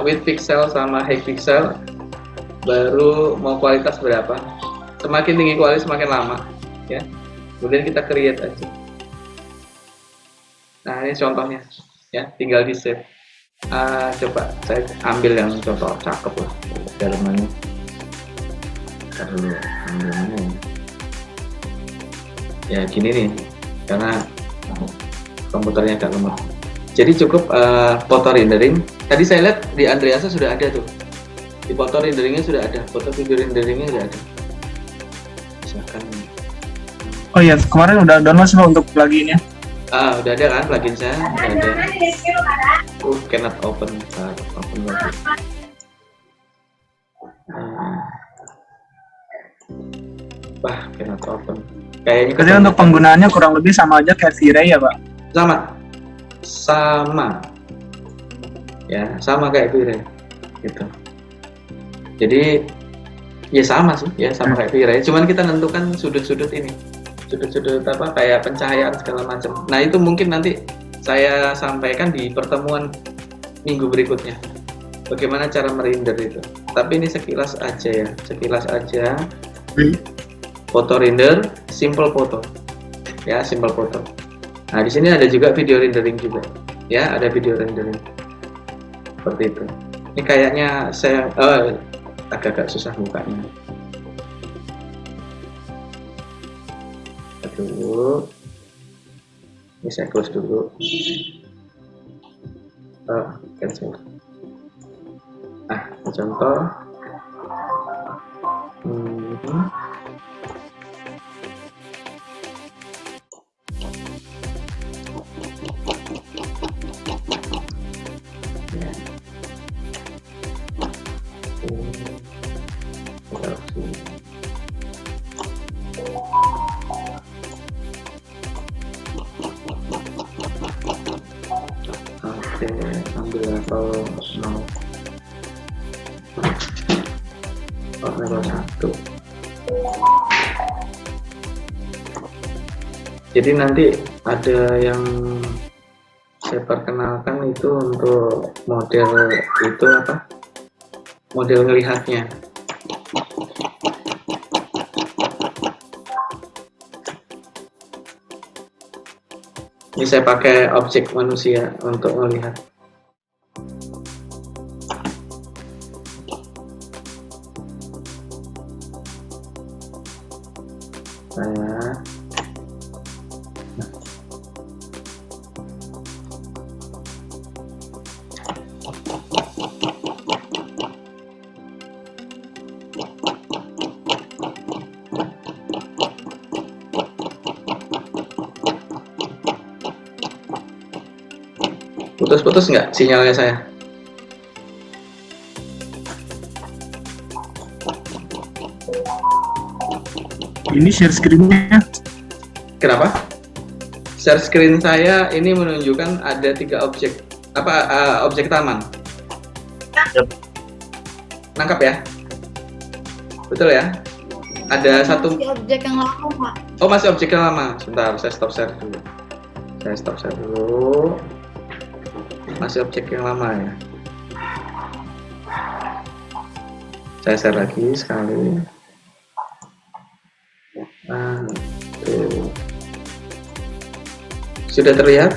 [SPEAKER 1] width pixel sama height pixel, baru mau kualitas berapa. Semakin tinggi kualitas semakin lama, ya. Kemudian kita create aja. Nah, ini contohnya, ya, tinggal di save. Coba saya ambil yang contoh cakep lah, dari mana? Dulu ambil mana ya? Ya gini nih, karena komputernya agak lemah. Jadi cukup foto rendering. Tadi saya lihat di Andriansa sudah ada tuh. Di foto renderingnya sudah ada, foto video renderingnya sudah ada. Misalkan.
[SPEAKER 6] Oh iya, kemarin udah download sih Pak untuk pluginnya.
[SPEAKER 1] Udah ada kan plugin saya, udah ada. Cannot open, open lagi. Cannot open. Kayaknya.
[SPEAKER 6] Jadi untuk penggunaannya kurang lebih sama aja kayak V-Ray ya Pak?
[SPEAKER 1] Sama. Ya, sama kayak V-Ray. Gitu. Jadi ya sama sih, ya sama kayak V-Ray. Cuman kita nentukan sudut-sudut ini. Sudut-sudut apa kayak pencahayaan segala macam. Nah, itu mungkin nanti saya sampaikan di pertemuan minggu berikutnya. Bagaimana cara merender itu. Tapi ini sekilas aja ya. Foto render, simple foto. Ya, simple foto. Nah, di sini ada juga video rendering juga. Ya, ada video rendering. Seperti itu. Ini kayaknya saya agak-agak susah bukanya. Dulu ini saya close dulu. Cancel. Contoh ambil level 0. Level 1. Jadi nanti ada yang saya perkenalkan itu untuk model itu apa? Model ngelihatnya. Ini saya pakai objek manusia untuk melihat. saya. Putus-putus nggak sinyalnya saya?
[SPEAKER 6] Ini share screen-nya.
[SPEAKER 1] Kenapa? Share screen saya ini menunjukkan ada 3 objek. Objek taman. Nangkap ya? Betul ya? Ada satu.
[SPEAKER 4] Masih objek yang lama, Pak.
[SPEAKER 1] Oh, masih objek yang lama. Sebentar, saya stop share dulu. Masih objek yang lama ya. Saya share lagi sekali. Tuh. Sudah terlihat?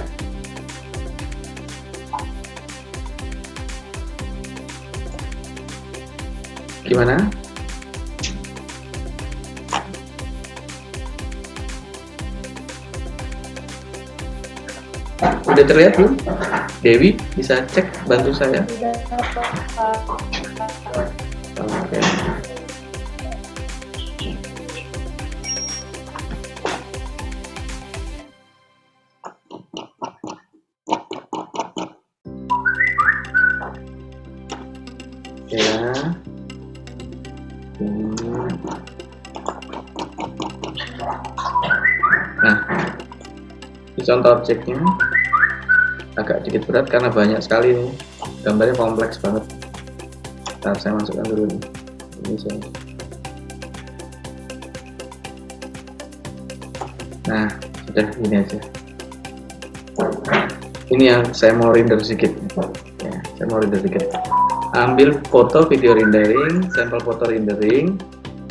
[SPEAKER 1] Gimana? Udah terlihat belum? Dewi bisa cek, bantu saya. Oke. Ya. Nah, ini contoh objeknya. Agak sedikit berat karena banyak sekali nih, gambarnya kompleks banget. Ntar saya masukkan dulu nih. Ini saya. Nah, sudah gini aja. Ini yang saya mau render sedikit. Ya, saya mau render sedikit. Ambil foto video rendering, sampel foto rendering,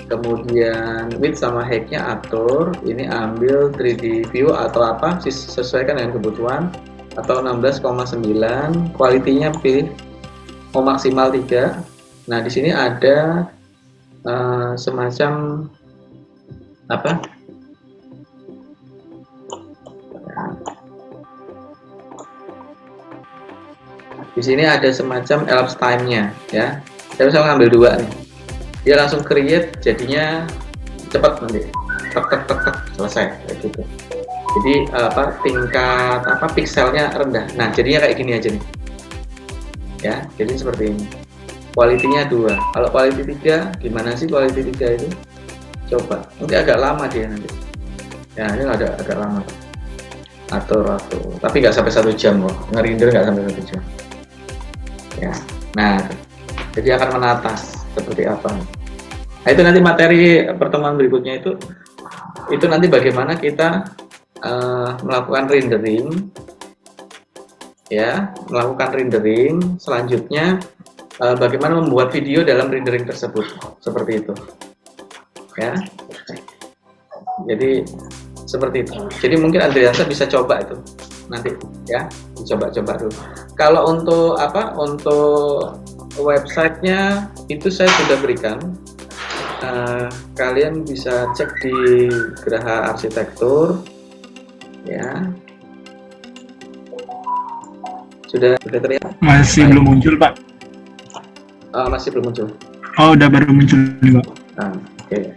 [SPEAKER 1] kemudian width sama height-nya atur. Ini ambil 3D view atau apa, sesuaikan dengan kebutuhan. Atau 16,9, kualitinya pilih maksimal 3. Nah, di sini ada semacam apa? Di sini ada semacam elapsed time-nya ya. Saya bisa ngambil 2 nih. Dia langsung create, jadinya cepat nanti. Tek selesai kayak gitu. Jadi tingkat pikselnya rendah. Nah, jadinya kayak gini aja nih. Ya, jadi seperti ini. Kualitinya 2. Kalau quality 3, gimana sih quality 3 itu? Coba. Nanti agak lama dia nanti. Ya, ini agak lama. Atur. Tapi nggak sampai 1 jam loh. Ngerender nggak sampai 1 jam. Ya. Nah, jadi akan menata seperti apa. Nah, itu nanti materi pertemuan berikutnya itu nanti bagaimana kita melakukan rendering, ya, selanjutnya bagaimana membuat video dalam rendering tersebut, seperti itu, ya. Jadi seperti itu. Jadi mungkin Andriansa bisa coba itu nanti, ya, coba dulu. Kalau untuk untuk websitenya itu saya sudah berikan. Kalian bisa cek di Geraha Arsitektur. Ya, sudah terlihat?
[SPEAKER 6] Masih belum muncul, Pak.
[SPEAKER 1] Masih belum muncul.
[SPEAKER 6] Oh, udah baru muncul nih, Pak.
[SPEAKER 1] Oke.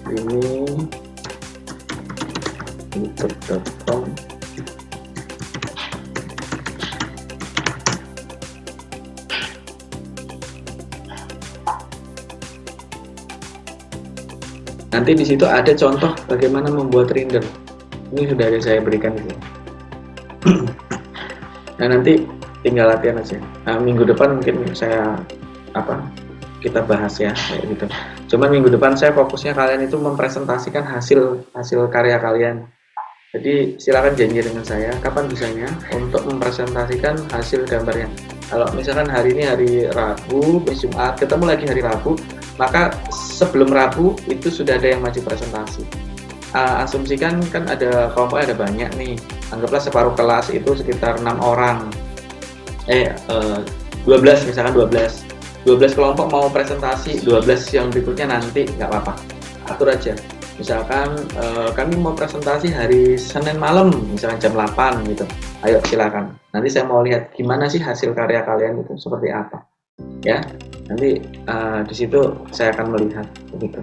[SPEAKER 1] Ini youtube.com. Nanti di situ ada contoh bagaimana membuat render. Ini sudah ada saya berikan itu. Nah, nanti tinggal latihan aja. Nah, minggu depan mungkin kita bahas ya kayak gitu. Cuman minggu depan saya fokusnya kalian itu mempresentasikan hasil karya kalian. Jadi silakan janji dengan saya kapan bisanya untuk mempresentasikan hasil gambarnya. Kalau misalkan hari ini hari Rabu, besok Jumat, ketemu lagi hari Rabu, maka sebelum Rabu itu sudah ada yang maju presentasi. Asumsikan kan ada kelompoknya ada banyak nih, anggaplah separuh kelas itu sekitar 6 orang, 12 misalkan 12. 12 kelompok mau presentasi, 12 yang berikutnya nanti, nggak apa-apa, atur aja. Misalkan kami mau presentasi hari Senin malam, misalkan jam 8 gitu, ayo silakan. Nanti saya mau lihat gimana sih hasil karya kalian itu seperti apa, ya. Nanti di situ saya akan melihat begitu.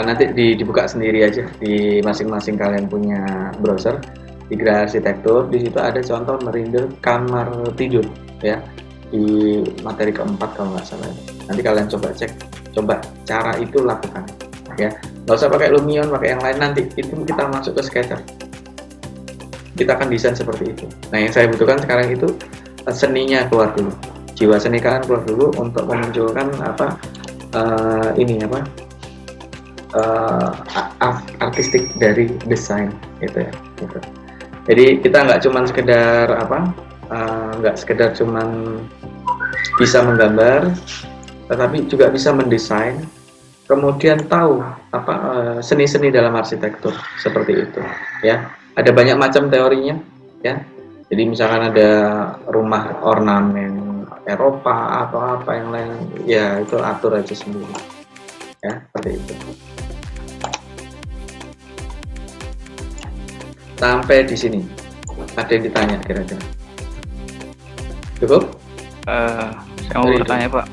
[SPEAKER 1] Nanti dibuka sendiri aja di masing-masing kalian punya browser di Geraha Arsitektur. Di situ ada contoh merender kamar tidur, ya, di materi keempat kalau nggak salah. Nanti kalian coba cek, coba cara itu lakukan, ya. Nggak usah pakai Lumion, pakai yang lain, nanti itu kita masuk ke Sketcher, kita akan desain seperti itu. Nah, yang saya butuhkan sekarang itu seninya keluar dulu, jiwa seni kalian keluar dulu untuk memunculkan artistik dari desain gitu ya, gitu. Jadi kita nggak cuman sekedar nggak sekedar cuman bisa menggambar, tetapi juga bisa mendesain, kemudian tahu seni-seni dalam arsitektur seperti itu, ya. Ada banyak macam teorinya, ya. Jadi misalkan ada rumah ornamen Eropa atau apa yang lain, ya itu atur aja sendiri, ya, seperti itu. Sampai di sini ada yang ditanya kira-kira? Cukup?
[SPEAKER 9] Saya mau bertanya Pak,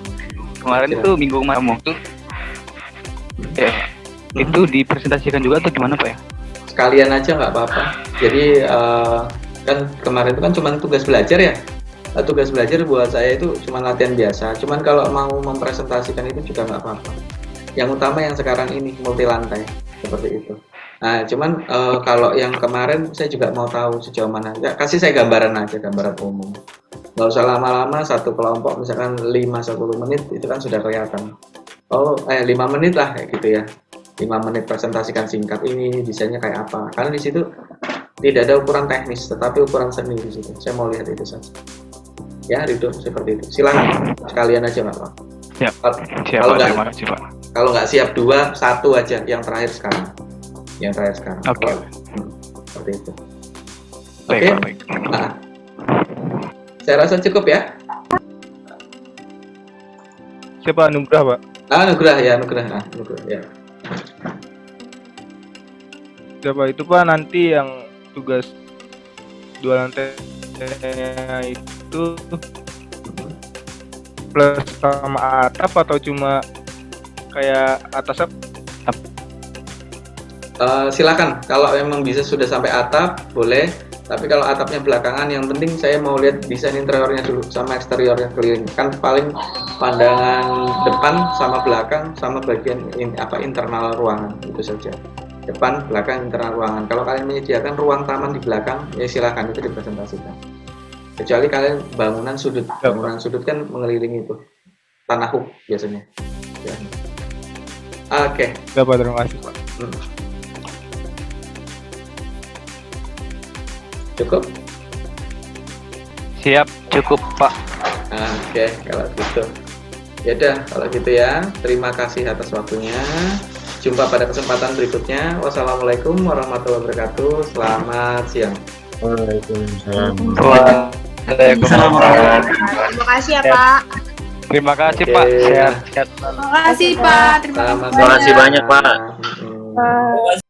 [SPEAKER 9] kemarin itu minggu kemarin tuh itu dipresentasikan juga atau gimana Pak ya?
[SPEAKER 1] Sekalian aja nggak apa-apa. Jadi kan kemarin itu kan cuma tugas belajar ya. Tugas belajar buat saya itu cuma latihan biasa. Cuman kalau mau mempresentasikan itu juga nggak apa-apa. Yang utama yang sekarang ini multi lantai seperti itu. Nah, cuman kalau yang kemarin saya juga mau tahu sejauh mana. Ya, kasih saya gambaran aja, gambaran umum. Nggak usah lama-lama, satu kelompok misalkan 5-10 menit itu kan sudah kelihatan. 5 menit lah kayak gitu ya. 5 menit presentasikan singkat ini desainnya kayak apa. Karena di situ tidak ada ukuran teknis, tetapi ukuran seni di situ. Saya mau lihat itu saja. Ya, itu seperti itu. Silakan sekalian aja Pak.
[SPEAKER 9] Siap.
[SPEAKER 1] Kalau nggak,
[SPEAKER 9] terima kasih Pak.
[SPEAKER 1] kalau nggak siap 2, 1 aja yang terakhir sekarang. Yang terakhir sekarang.
[SPEAKER 9] Oke.
[SPEAKER 1] Seperti itu.
[SPEAKER 9] Baik,
[SPEAKER 1] Oke.
[SPEAKER 9] Pak, baik.
[SPEAKER 1] Nah, saya rasa cukup ya.
[SPEAKER 10] Siapa Nugrah Pak?
[SPEAKER 1] Nugrah ya.
[SPEAKER 10] Siapa itu Pak nanti yang tugas 2 lantai itu plus sama atap atau cuma kayak atas
[SPEAKER 1] Silakan kalau memang bisa sudah sampai atap boleh, tapi kalau atapnya belakangan yang penting saya mau lihat desain interiornya dulu sama eksteriornya keliling, kan paling pandangan depan sama belakang sama bagian internal ruangan itu saja, depan belakang internal ruangan. Kalau kalian menyediakan ruang taman di belakang ya silakan itu dipresentasikan, kecuali kalian bangunan sudut kan mengelilingi itu tanah huk biasanya ya. Oke.
[SPEAKER 10] Dapat, terima kasih Pak.
[SPEAKER 1] Cukup?
[SPEAKER 9] Siap, cukup Pak.
[SPEAKER 1] Oke, kalau gitu. Ya udah, kalau gitu ya. Terima kasih atas waktunya. Jumpa pada kesempatan berikutnya. Wassalamualaikum warahmatullahi wabarakatuh. Selamat siang.
[SPEAKER 3] Waalaikumsalam.
[SPEAKER 9] Waalaikumsalam.
[SPEAKER 5] Terima kasih ya Pak.
[SPEAKER 9] Terima kasih
[SPEAKER 1] Oke.
[SPEAKER 9] Pak. Sehat.
[SPEAKER 7] Terima kasih Pak. Terima kasih.
[SPEAKER 1] Selamat
[SPEAKER 8] Terima kasih banyak, Pak.
[SPEAKER 1] Hmm.